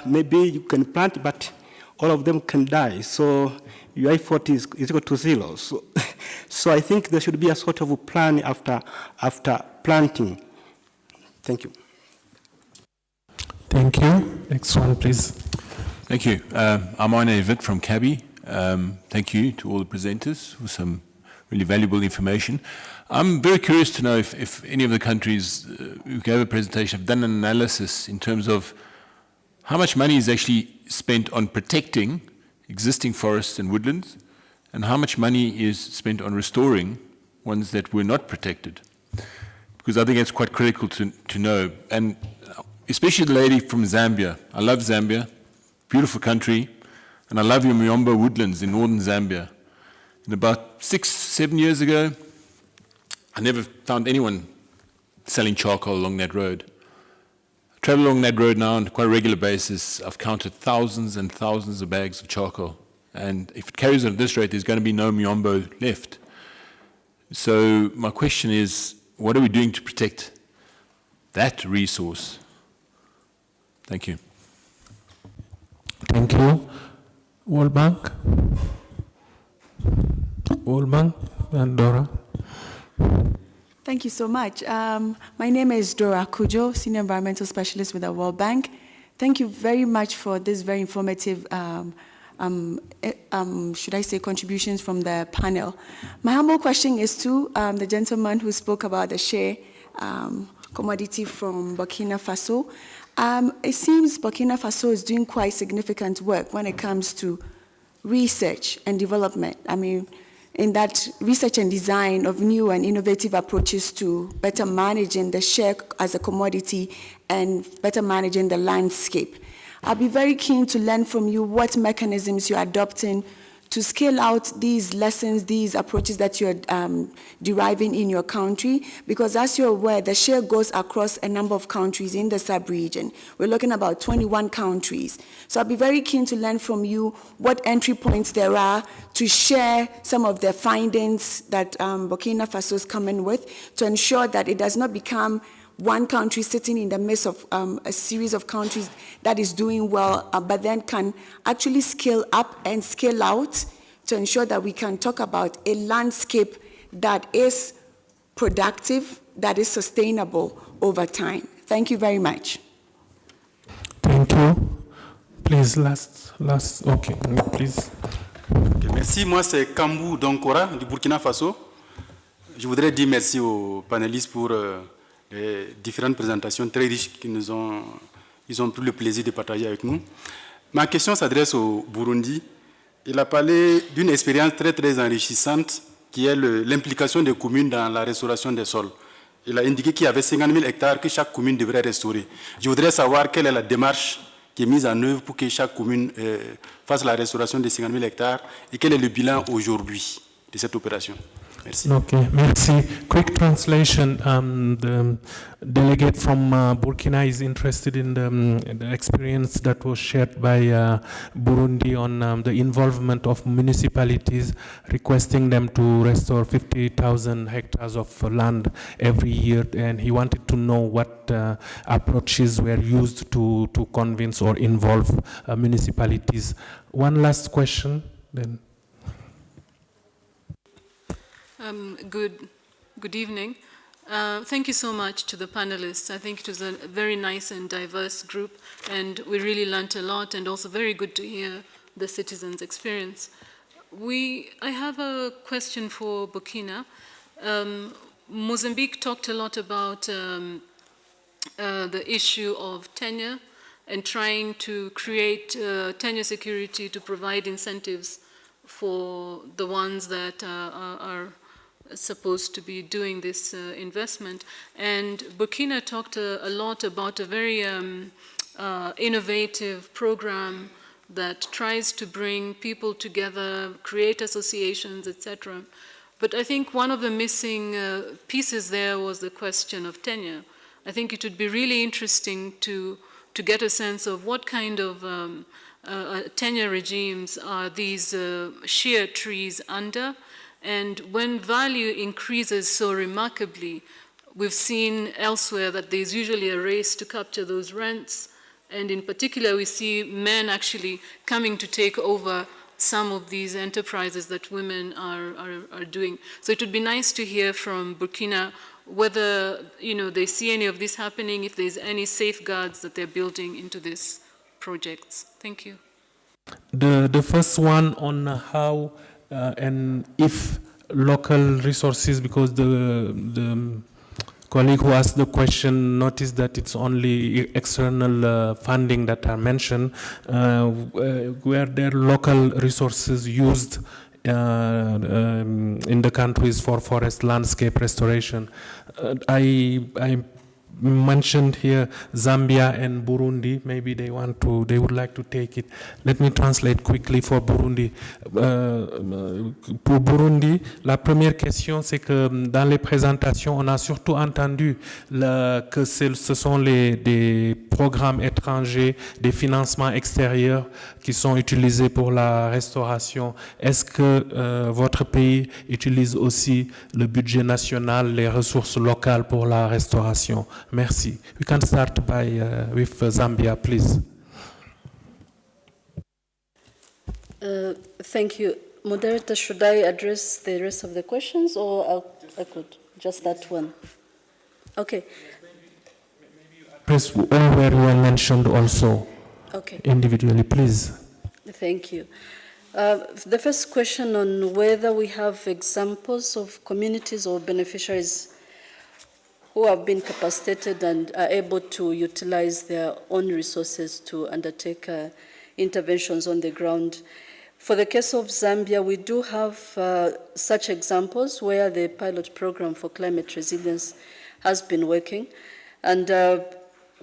maybe you can plant, but all of them can die. So your effort is equal to zero. So I think there should be a sort of a plan after planting. Thank you. Thank you. Next one, please. Thank you. I'm Arne Witt from CABI. Thank you to all the presenters for some really valuable information. I'm very curious to know if any of the countries who gave a presentation have done an analysis in terms of how much money is actually spent on protecting existing forests and woodlands, and how much money is spent on restoring ones that were not protected. Because I think it's quite critical to know. And especially the lady from Zambia. I love Zambia, beautiful country, and I love your Miombo woodlands in northern Zambia. And about 6-7 years ago, I never found anyone selling charcoal along that road. I travel along that road now on quite a regular basis. I've counted thousands and thousands of bags of charcoal. And if it carries on at this rate, there's going to be no Miombo left. So my question is, what are we doing to protect that resource? Thank you. Thank you. World Bank. World Bank and Dora. Thank you so much. My name is Dora Kujo, Senior Environmental Specialist with the World Bank. Thank you very much for this very informative, should I say, contributions from the panel. My humble question is to the gentleman who spoke about the shea commodity from Burkina Faso. It seems Burkina Faso is doing quite significant work when it comes to research and development. I mean, in that research and design of new and innovative approaches to better managing the shea as a commodity and better managing the landscape. I'll be very keen to learn from you what mechanisms you're adopting to scale out these lessons, these approaches that you're deriving in your country, because as you're aware, the share goes across a number of countries in the sub-region. We're looking at about 21 countries. So I'll be very keen to learn from you what entry points there are to share some of the findings that Burkina Faso is coming with to ensure that it does not become one country sitting in the midst of a series of countries that is doing well, but then can actually scale up and scale out to ensure that we can talk about a landscape that is productive, that is sustainable over time. Thank you very much. Thank you. Please, last, okay, please. Okay, merci, moi c'est Kambou Donkora du Burkina Faso. Je voudrais dire merci aux panélistes pour les différentes présentations très riches qu'ils ont pris le plaisir de partager avec nous. Ma question s'adresse au Burundi. Il a parlé d'une expérience très enrichissante qui est l'implication des communes dans la restauration des sols. Il a indiqué qu'il y avait 50 000 hectares que chaque commune devrait restaurer. Je voudrais savoir quelle est la démarche qui est mise en œuvre pour que chaque commune fasse la restauration des 50 000 hectares et quel est le bilan aujourd'hui de cette opération. Merci. Okay, merci. Quick translation. The delegate from Burkina is interested in the experience that was shared by Burundi on the involvement of municipalities, requesting them to restore 50,000 hectares of land every year, and he wanted to know what approaches were used to convince or involve municipalities. One last question, then. Good evening. Thank you so much to the panelists. I think it was a very nice and diverse group, and we really learned a lot, and also very good to hear the citizens' experience. I have a question for Burkina. Mozambique talked a lot about the issue of tenure and trying to create tenure security to provide incentives for the ones that are supposed to be doing this investment. And Burkina talked a lot about a very innovative program that tries to bring people together, create associations, etc. But I think one of the missing pieces there was the question of tenure. I think it would be really interesting to get a sense of what kind of tenure regimes are these shear trees under. And when value increases so remarkably, we've seen elsewhere that there's usually a race to capture those rents. And in particular, we see men actually coming to take over some of these enterprises that women are doing. So it would be nice to hear from Burkina whether they see any of this happening, if there's any safeguards that they're building into these projects. Thank you. The first one on how and if local resources, because the colleague who asked the question noticed that it's only external funding that are mentioned, where there local resources used in the countries for forest landscape restoration. I mentioned here Zambia and Burundi. Maybe they would like to take it. Let me translate quickly for Burundi. Pour Burundi, la première question, c'est que dans les présentations, on a surtout entendu que ce sont des programmes étrangers, des financements extérieurs qui sont utilisés pour la restauration. Est-ce que votre pays utilise aussi le budget national, les ressources locales pour la restauration? Merci. We can start with Zambia, please. Thank you. Moderator, should I address the rest of the questions, or I could just that one? Okay. Press all where you were mentioned also. Okay. Individually, please. Thank you. The first question on whether we have examples of communities or beneficiaries who have been capacitated and are able to utilize their own resources to undertake interventions on the ground. For the case of Zambia, we do have such examples where the pilot program for climate resilience has been working. And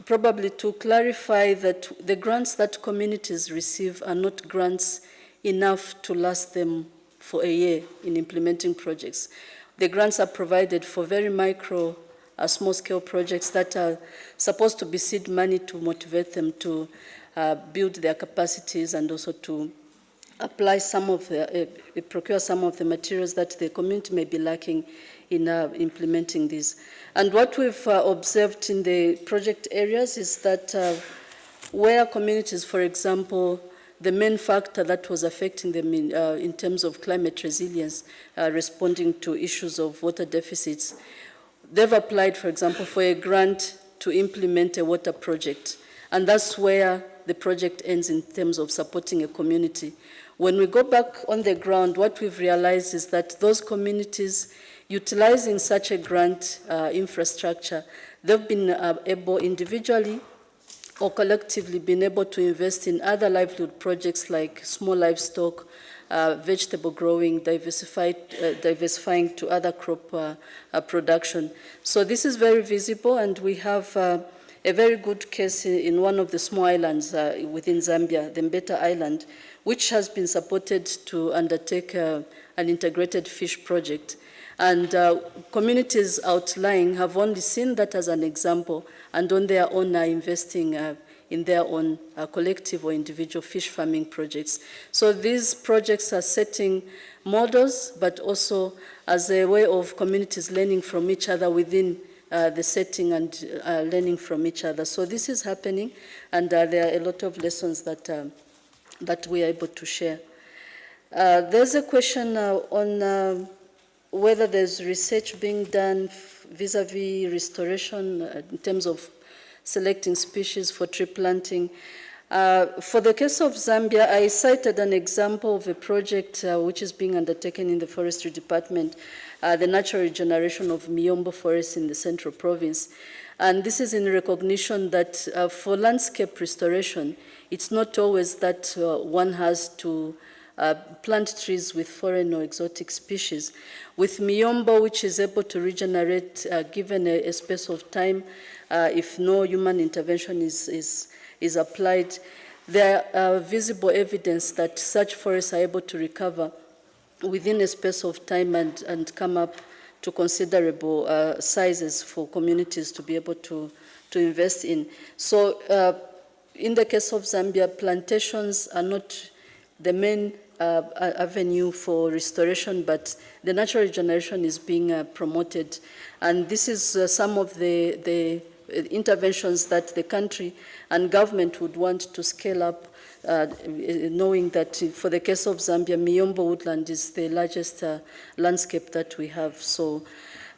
probably to clarify that the grants that communities receive are not grants enough to last them for a year in implementing projects. The grants are provided for very micro, small-scale projects that are supposed to be seed money to motivate them to build their capacities and also to apply procure some of the materials that the community may be lacking in implementing these. And what we've observed in the project areas is that where communities, for example, the main factor that was affecting them in terms of climate resilience, responding to issues of water deficits, they've applied, for example, for a grant to implement a water project. And that's where the project ends in terms of supporting a community. When we go back on the ground, what we've realized is that those communities utilizing such a grant infrastructure, they've been able individually or collectively been able to invest in other livelihood projects like small livestock, vegetable growing, diversifying to other crop production. So this is very visible, and we have a very good case in one of the small islands within Zambia, the Mbeta Island, which has been supported to undertake an integrated fish project. And communities outlying have only seen that as an example, and on their own are investing in their own collective or individual fish farming projects. So these projects are setting models, but also as a way of communities learning from each other within the setting and learning from each other. So this is happening, and there are a lot of lessons that we are able to share. There's a question on whether there's research being done vis-a-vis restoration in terms of selecting species for tree planting. For the case of Zambia, I cited an example of a project which is being undertaken in the Forestry Department, the natural regeneration of Miombo Forest in the Central Province. And this is in recognition that for landscape restoration, it's not always that one has to plant trees with foreign or exotic species. With Miombo, which is able to regenerate given a space of time, if no human intervention is applied, there are visible evidence that such forests are able to recover within a space of time and come up to considerable sizes for communities to be able to invest in. So in the case of Zambia, plantations are not the main avenue for restoration, but the natural regeneration is being promoted. And this is some of the interventions that the country and government would want to scale up, knowing that for the case of Zambia, Miombo woodland is the largest landscape that we have. So,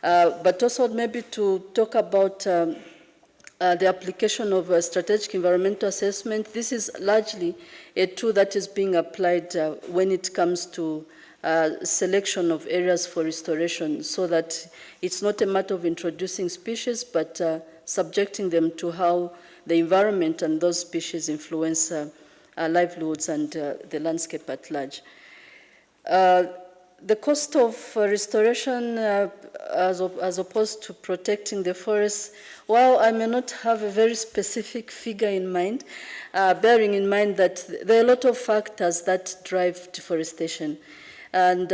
but also maybe to talk about the application of a strategic environmental assessment. This is largely a tool that is being applied when it comes to selection of areas for restoration, so that it's not a matter of introducing species, but subjecting them to how the environment and those species influence livelihoods and the landscape at large. The cost of restoration as opposed to protecting the forests, while I may not have a very specific figure in mind, bearing in mind that there are a lot of factors that drive deforestation. And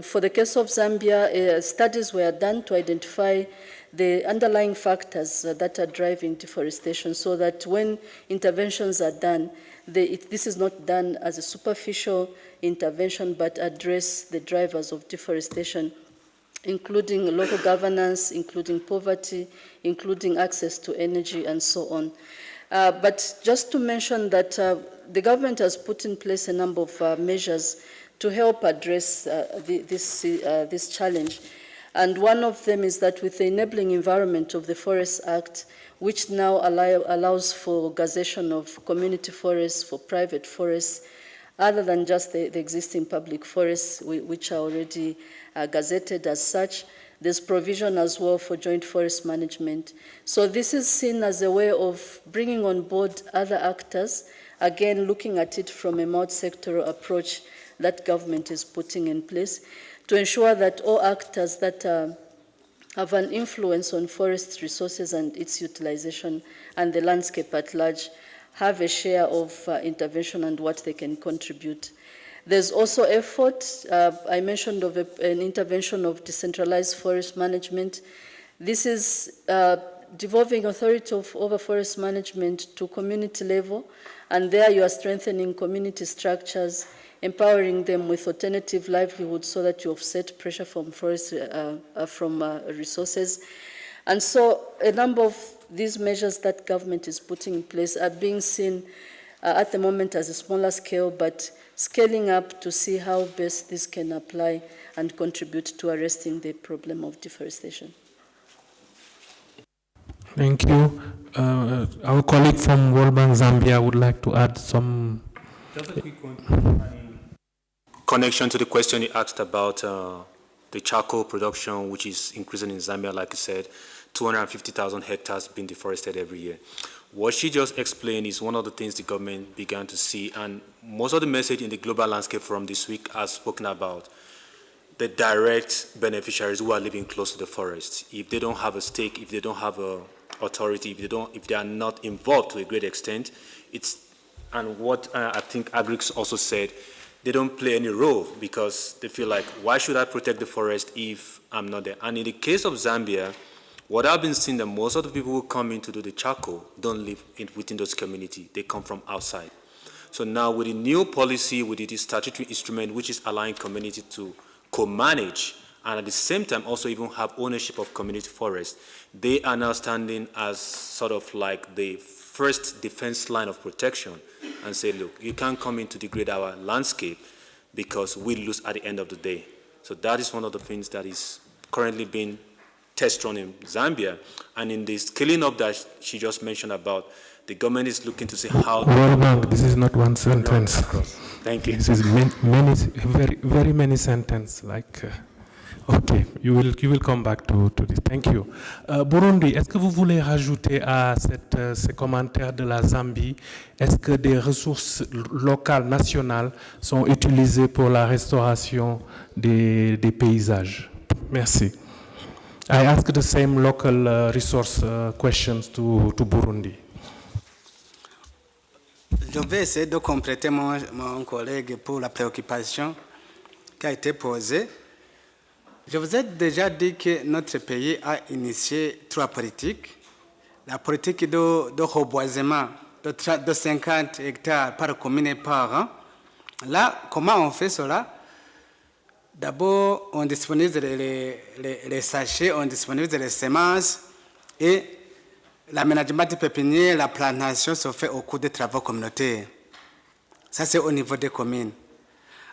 for the case of Zambia, studies were done to identify the underlying factors that are driving deforestation, so that when interventions are done, this is not done as a superficial intervention, but address the drivers of deforestation, including local governance, including poverty, including access to energy, and so on. But just to mention that the government has put in place a number of measures to help address this challenge. And one of them is that with the Enabling Environment of the Forests Act, which now allows for gazettation of community forests, for private forests, other than just the existing public forests, which are already gazetted as such. There's provision as well for joint forest management. So this is seen as a way of bringing on board other actors, again, looking at it from a multi-sectoral approach that government is putting in place to ensure that all actors that have an influence on forest resources and its utilization and the landscape at large have a share of intervention and what they can contribute. There's also effort, I mentioned of an intervention of decentralized forest management. This is devolving authority over forest management to community level, and there you are strengthening community structures, empowering them with alternative livelihoods so that you offset pressure from forest resources. And so a number of these measures that government is putting in place are being seen at the moment as a smaller scale, but scaling up to see how best this can apply and contribute to arresting the problem of deforestation. Thank you. Our colleague from World Bank Zambia would like to add some. Just a quick one. Connection to the question you asked about the charcoal production, which is increasing in Zambia, like you said, 250,000 hectares being deforested every year. What she just explained is one of the things the government began to see, and most of the message in the Global Landscape Forum this week has spoken about the direct beneficiaries who are living close to the forest. If they don't have a stake, if they don't have a authority, if they are not involved to a great extent, and what I think Agrix also said, they don't play any role because they feel like, why should I protect the forest if I'm not there? And in the case of Zambia, what I've been seeing that most of the people who come in to do the charcoal don't live within those communities. They come from outside. So now with the new policy, with the statutory instrument, which is allowing community to co-manage and at the same time also even have ownership of community forests, they are now standing as sort of like the first defense line of protection and say, look, you can't come in to degrade our landscape because we lose at the end of the day. So that is one of the things that is currently being test run in Zambia. And in the scaling up that she just mentioned about, the government is looking to see how... World Bank, this is not one sentence. Thank you. This is very many sentences. Like, okay, you will come back to this. Thank you. Burundi, est-ce que vous voulez rajouter à ces commentaires de la Zambie, est-ce que des ressources locales, nationales sont utilisées pour la restauration des paysages? Merci. I ask the same local resource questions to Burundi. Je vais essayer de compléter mon collègue pour la préoccupation qui a été posée. Je vous ai déjà dit que notre pays a initié 3 politiques. La politique de reboisement de 50 hectares par commune et par an. Là, comment on fait cela? D'abord, on disponibilise les sachets, on disponibilise les semences et l'aménagement des pépinières, la plantation se fait au cours des travaux communautaires. Ça, c'est au niveau des communes.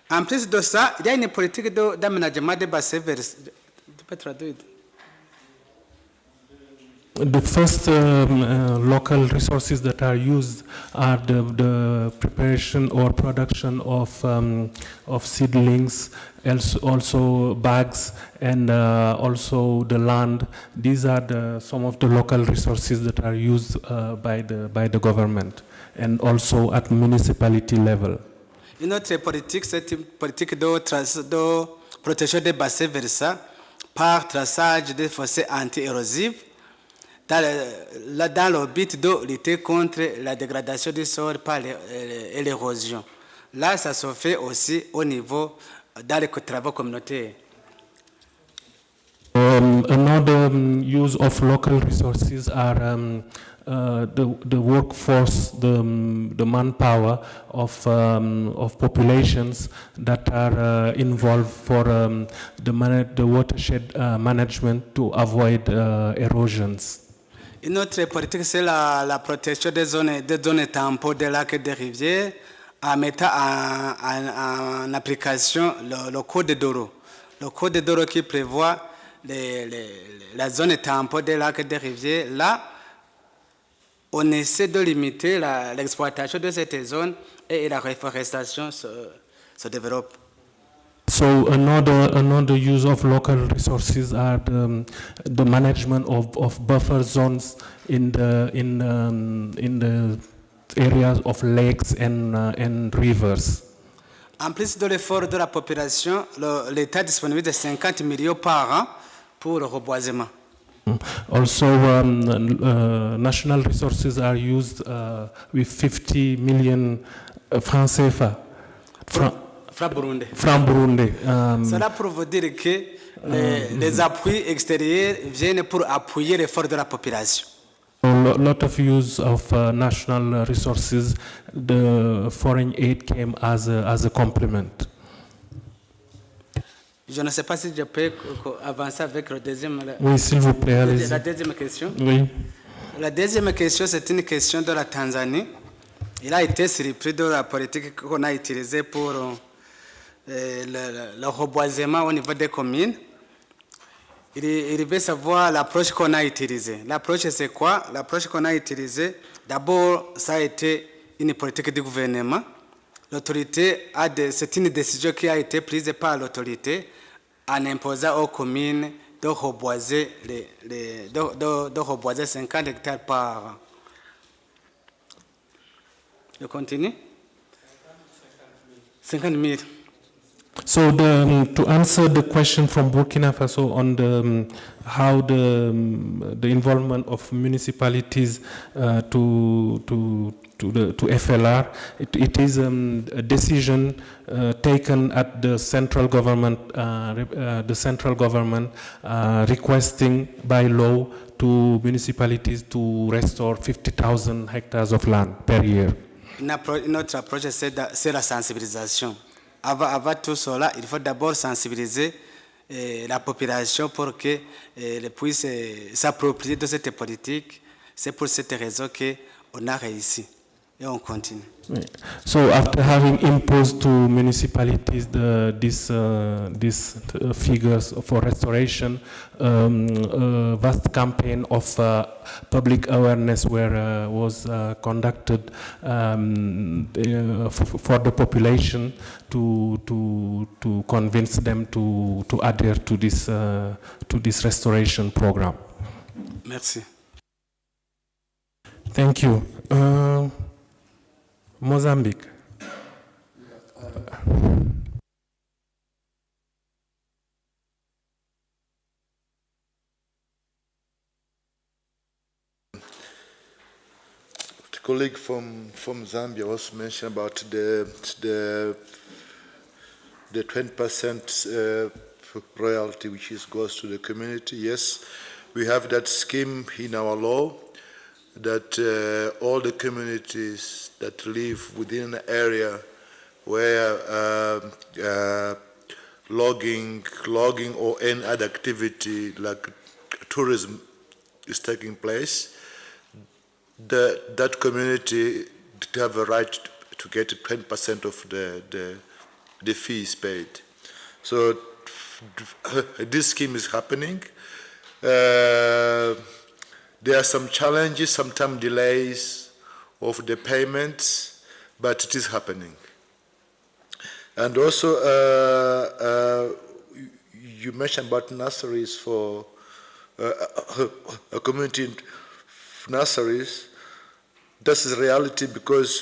En plus de ça, il y a une politique d'aménagement des bassins versants. Tu peux traduire? The first local resources that are used are the preparation or production of seedlings, also bags, and also the land. These are some of the local resources that are used by the government and also at municipality level. Une autre politique, c'est une politique de protection des bassins versants par traçage des fossés anti-érosifs dans le but de lutter contre la dégradation du sol par l'érosion. Là, ça se fait aussi au niveau dans les travaux communautaires. Another use of local resources are the workforce, the manpower of populations that are involved for the watershed management to avoid erosions. Une autre politique, c'est la protection des zones tampons des lacs et des rivières en mettant en application le code d'eau. Le code d'eau qui prévoit la zone tampon des lacs et des rivières. Là, on essaie de limiter l'exploitation de cette zone et la reforestation se développe. So another use of local resources are the management of buffer zones in the areas of lakes and rivers. En plus de l'effort de la population, l'État disponible de 50 millions par an pour le reboisement. Also, national resources are used with 50 million francs CFA. From Burundi. Cela pour vous dire que les appuis extérieurs viennent pour appuyer l'effort de la population. A lot of use of national resources. The foreign aid came as a complement. Je ne sais pas si je peux avancer avec le deuxième. Oui, s'il vous plaît, allez-y. La deuxième question. Oui. La deuxième question, c'est une question de la Tanzanie. Il a été surpris de la politique qu'on a utilisée pour le reboisement au niveau des communes. Il veut savoir l'approche qu'on a utilisée. L'approche, c'est quoi? L'approche qu'on a utilisée, d'abord, ça a été une politique du gouvernement. L'autorité c'est une décision qui a été prise par l'autorité en imposant aux communes de reboiser, de reboiser 50 hectares par an. Je continue? 50 000. So to answer the question from Burkina Faso on how the involvement of municipalities to FLR, it is a decision taken at the central government. The central government requesting by law to municipalities to restore 50,000 hectares of land per year. Notre approche, c'est la sensibilisation. Avant tout cela, il faut d'abord sensibiliser la population pour qu'elle puisse s'approprier de cette politique. C'est pour cette raison qu'on a réussi. et on continue. So after having imposed to municipalities these figures for restoration, a vast campaign of public awareness was conducted for the population to convince them to adhere to this restoration program. Merci. Thank you. Mozambique. The colleague from Zambia also mentioned about the 20% royalty which goes to the community. Yes, we have that scheme in our law that all the communities that live within an area where logging or any other activity like tourism is taking place, that community have a right to get 20% of the fees paid. So this scheme is happening. There are some challenges, sometimes delays of the payments, but it is happening. And also, you mentioned about nurseries for a community nurseries. This is reality because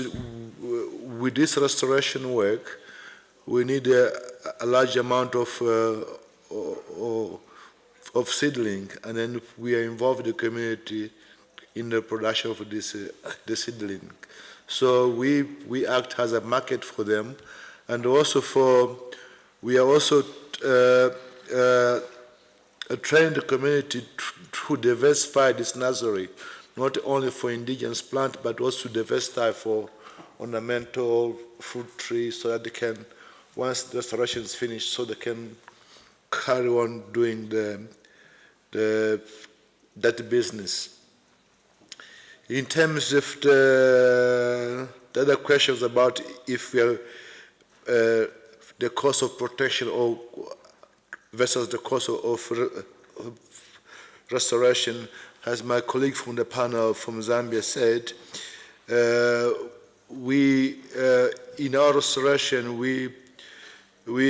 with this restoration work, we need a large amount of seedling, and then we are involved the community in the production of this the seedling. So we act as a market for them, and also we are also train the community to diversify this nursery, not only for indigenous plant, but also diversify for ornamental fruit trees, so that they can, once the restoration is finished, so they can carry on doing that business. In terms of the other questions about if we are the cost of protection or versus the cost of restoration, as my colleague from the panel from Zambia said, we in our restoration we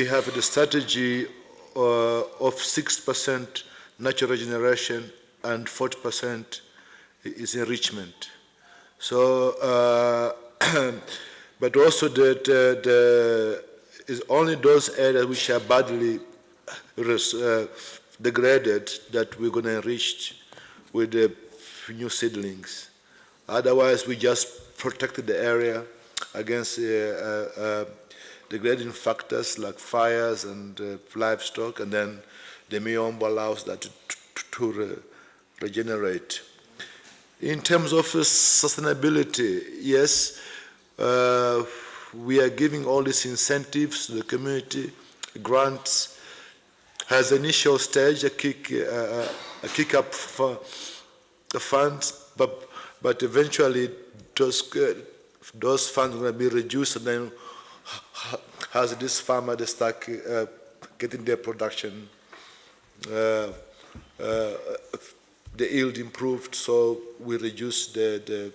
have the strategy of 6% natural regeneration and 40% is enrichment. So, but also is only those areas which are badly degraded that we're going to enrich with the new seedlings. Otherwise, we just protected the area against degrading factors like fires and livestock, and then the Miombo allows that to regenerate. In terms of sustainability, yes, we are giving all these incentives to the community, grants, has initial stage, a kick-up for the funds, but eventually those funds will be reduced, and then as this farmer, they start getting their production, the yield improved, so we reduce the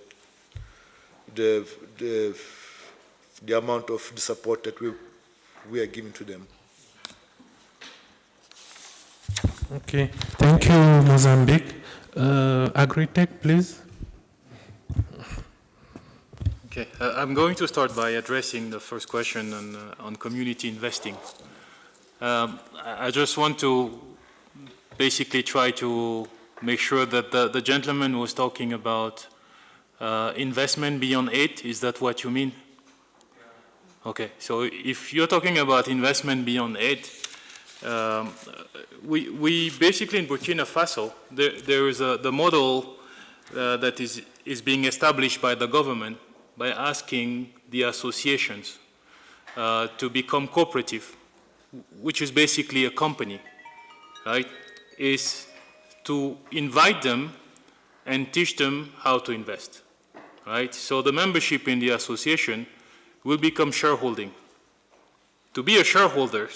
amount of the support that we are giving to them. Okay, thank you, Mozambique. Agritech, please. Okay, I'm going to start by addressing the first question on community investing. I just want to basically try to make sure that the gentleman was talking about investment beyond aid. Is that what you mean? Okay, so if you're talking about investment beyond aid, we basically in Burkina Faso, there is the model that is being established by the government by asking the associations to become cooperative, which is basically a company, right? Is to invite them and teach them how to invest. right? So the membership in the association will become shareholding. To be a shareholder,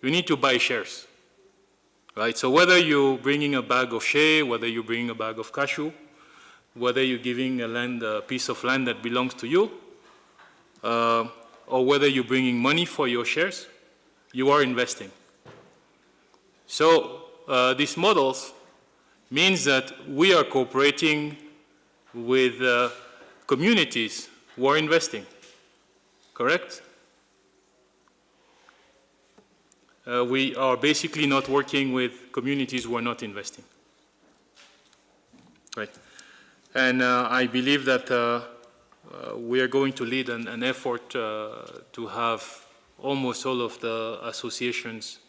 you need to buy shares, right? So whether you're bringing a bag of shea, whether you're bringing a bag of cashew, whether you're giving a piece of land that belongs to you, or whether you're bringing money for your shares, you are investing. So these models means that we are cooperating with communities who are investing, correct? We are basically not working with communities who are not investing, right? And I believe that we are going to lead an effort to have almost all of the associations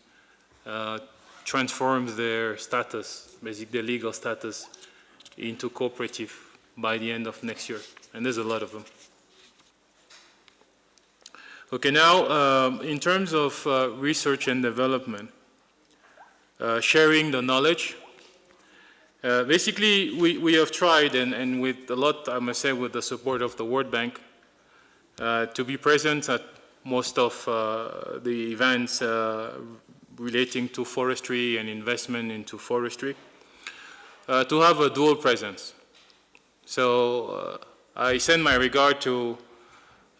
transform their status, basically their legal status, into cooperative by the end of next year. And there's a lot of them. Okay, now in terms of research and development, sharing the knowledge, basically we have tried, and with a lot, I must say, with the support of the World Bank, to be present at most of the events relating to forestry and investment into forestry, to have a dual presence. So I send my regard to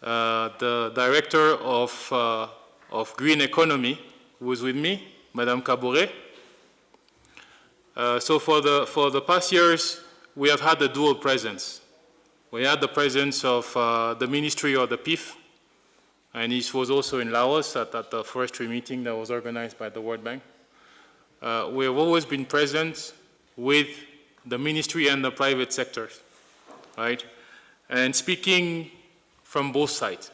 the director of Green Economy, who is with me, Madame Kabore. So for the past years, we have had a dual presence. We had the presence of the Ministry of the PIF, and he was also in Laos at the forestry meeting that was organized by the World Bank. We have always been present with the ministry and the private sectors, right? And speaking from both sides.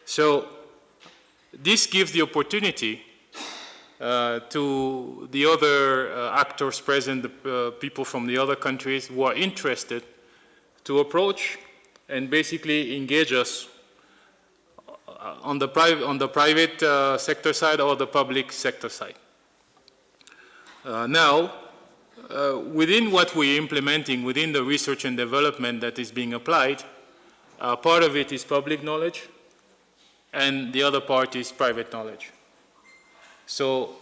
So this gives the opportunity to the other actors present, the people from the other countries who are interested, to approach and basically engage us on the private sector side or the public sector side. Now, within what we're implementing, within the research and development that is being applied, part of it is public knowledge, and the other part is private knowledge. So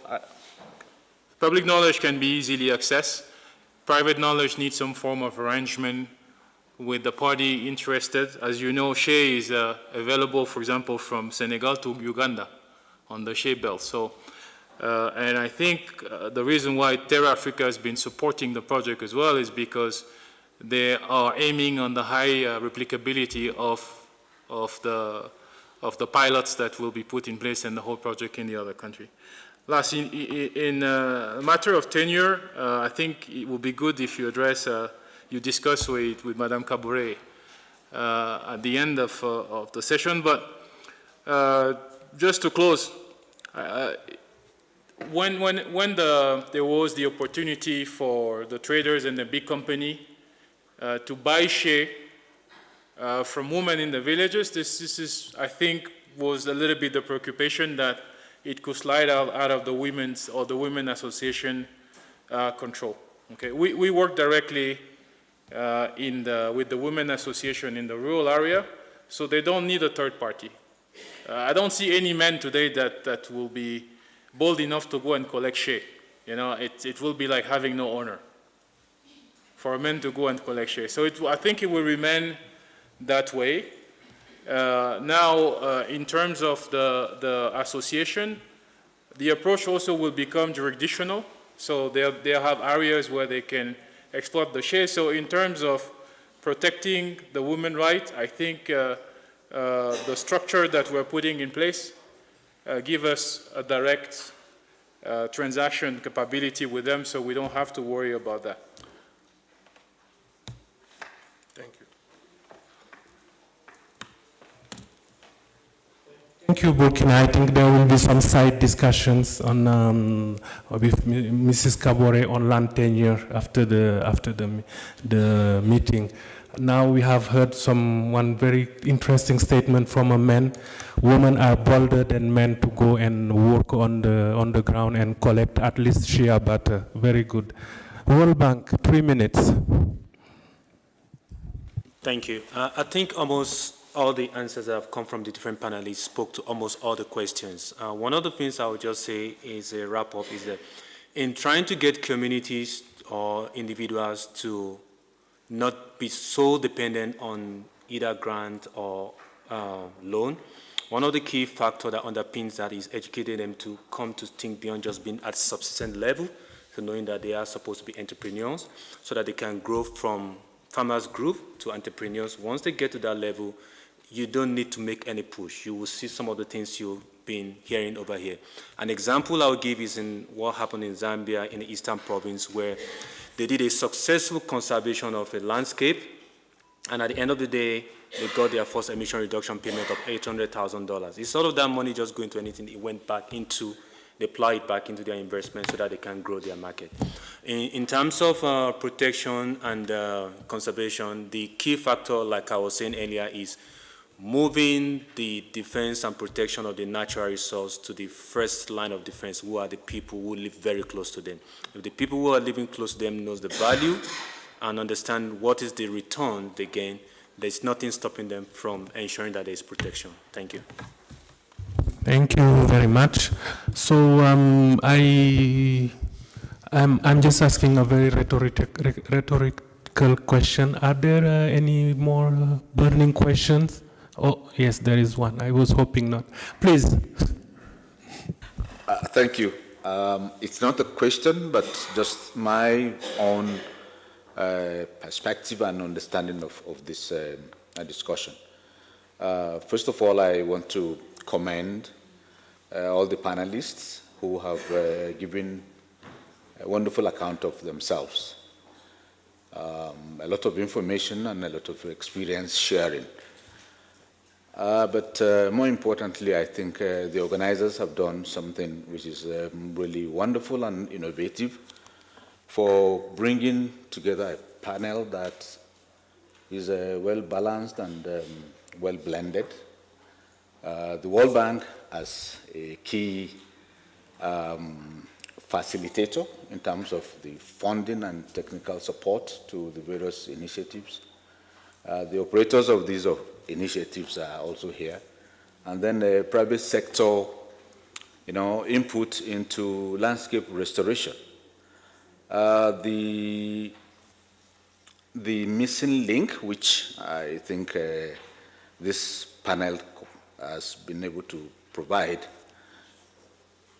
public knowledge can be easily accessed. Private knowledge needs some form of arrangement with the party interested. As you know, shea is available, for example, from Senegal to Uganda on the shea belt. So, and I think the reason why Terra Africa has been supporting the project as well is because they are aiming on the high replicability of the pilots that will be put in place and the whole project in the other country. Last, in a matter of tenure, I think it would be good if you address, you discuss with Madame Kabore at the end of the session. But just to close, when there was the opportunity for the traders and the big company to buy shea from women in the villages, this is, I think, was a little bit the preoccupation that it could slide out of the women's or the women association control. Okay, we work directly with the women association in the rural area, so they don't need a third party. I don't see any man today that will be bold enough to go and collect shea. You know, it will be like having no honor for men to go and collect shea. So I think it will remain that way. Now, in terms of the association, the approach also will become jurisdictional. So they'll have areas where they can exploit the shea. So in terms of protecting the women's rights, I think the structure that we're putting in place give us a direct transaction capability with them, so we don't have to worry about that. Thank you. Thank you, Burkina. I think there will be some side discussions on with Mrs. Kabore on land tenure after the meeting. Now we have heard one very interesting statement from a man. Women are bolder than men to go and work on the ground and collect at least shea butter. Very good. World Bank, 3 minutes. Thank you. I think almost all the answers that have come from the different panelists spoke to almost all the questions. One of the things I would just say is a wrap up is that in trying to get communities or individuals to not be so dependent on either grant or loan, one of the key factors that underpins that is educating them to come to think beyond just being at subsistence level, so knowing that they are supposed to be entrepreneurs, so that they can grow from farmers group to entrepreneurs. Once they get to that level, you don't need to make any push. You will see some of the things you've been hearing over here. An example I'll give is in what happened in Zambia in the Eastern Province, where they did a successful conservation of a landscape, and at the end of the day, they got their first emission reduction payment of $800,000. Instead of that money just going to anything, it went back into, they apply it back into their investment so that they can grow their market. In terms of protection and conservation, the key factor, like I was saying earlier, is moving the defense and protection of the natural resource to the first line of defense, who are the people who live very close to them. If the people who are living close to them knows the value and understand what is the return they gain, there's nothing stopping them from ensuring that there is protection. Thank you. Thank you very much. So I'm just asking a very rhetorical question. Are there any more burning questions? Oh, yes, there is one. I was hoping not. Please. Thank you. It's not a question, but just my own perspective and understanding of this discussion. First of all, I want to commend all the panelists who have given a wonderful account of themselves. A lot of information and a lot of experience sharing. But more importantly, I think the organizers have done something which is really wonderful and innovative for bringing together a panel that is well-balanced and well-blended. The World Bank as a key facilitator in terms of the funding and technical support to the various initiatives. The operators of these initiatives are also here. And then the private sector, input into landscape restoration. The missing link, which I think this panel has been able to provide,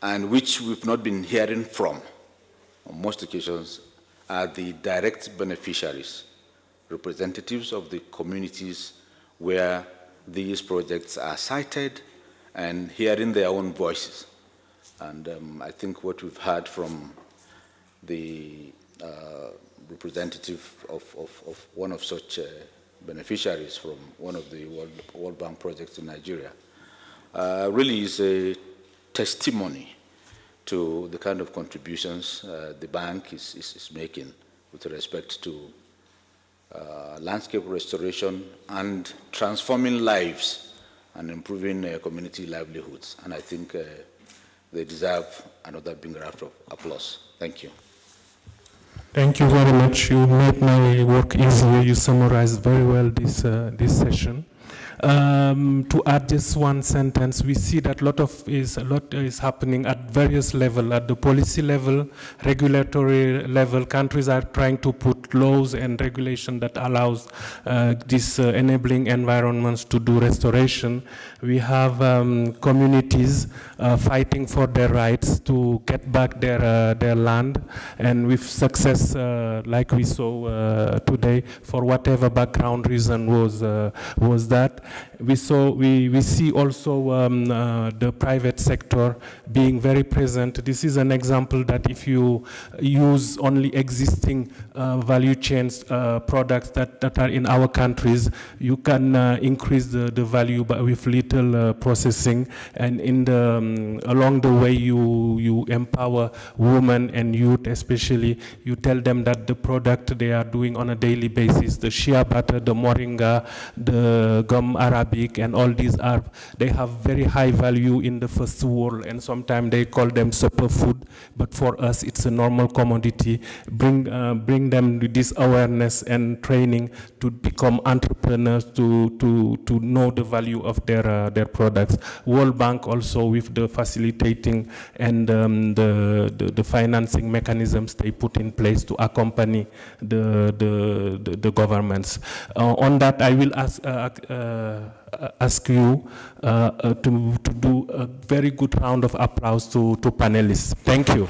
and which we've not been hearing from on most occasions, are the direct beneficiaries, representatives of the communities where these projects are cited and hearing their own voices. And I think what we've heard from the representative of one of such beneficiaries from one of the World Bank projects in Nigeria really is a testimony to the kind of contributions the bank is making with respect to landscape restoration and transforming lives and improving community livelihoods. And I think they deserve another big round of applause. Thank you. Thank you very much. You made my work easier. You summarized very well this session. To add just one sentence, we see that a lot is happening at various levels, at the policy level, regulatory level. Countries are trying to put laws and regulation that allows these enabling environments to do restoration. We have communities fighting for their rights to get back their land, and with success, like we saw today, for whatever background reason was that. We see also the private sector being very present. This is an example that if you use only existing value chains products that are in our countries, you can increase the value with little processing, and along the way you empower women and youth especially. You tell them that the product they are doing on a daily basis, the shea butter, the moringa, the gum Arabic, and all these they have very high value in the first world, and sometimes they call them superfood, but for us it's a normal commodity. Bring them with this awareness and training to become entrepreneurs, to know the value of their products. World Bank also, with the facilitating and the financing mechanisms they put in place to accompany the governments. On that, I will ask you to do a very good round of applause to panelists. Thank you.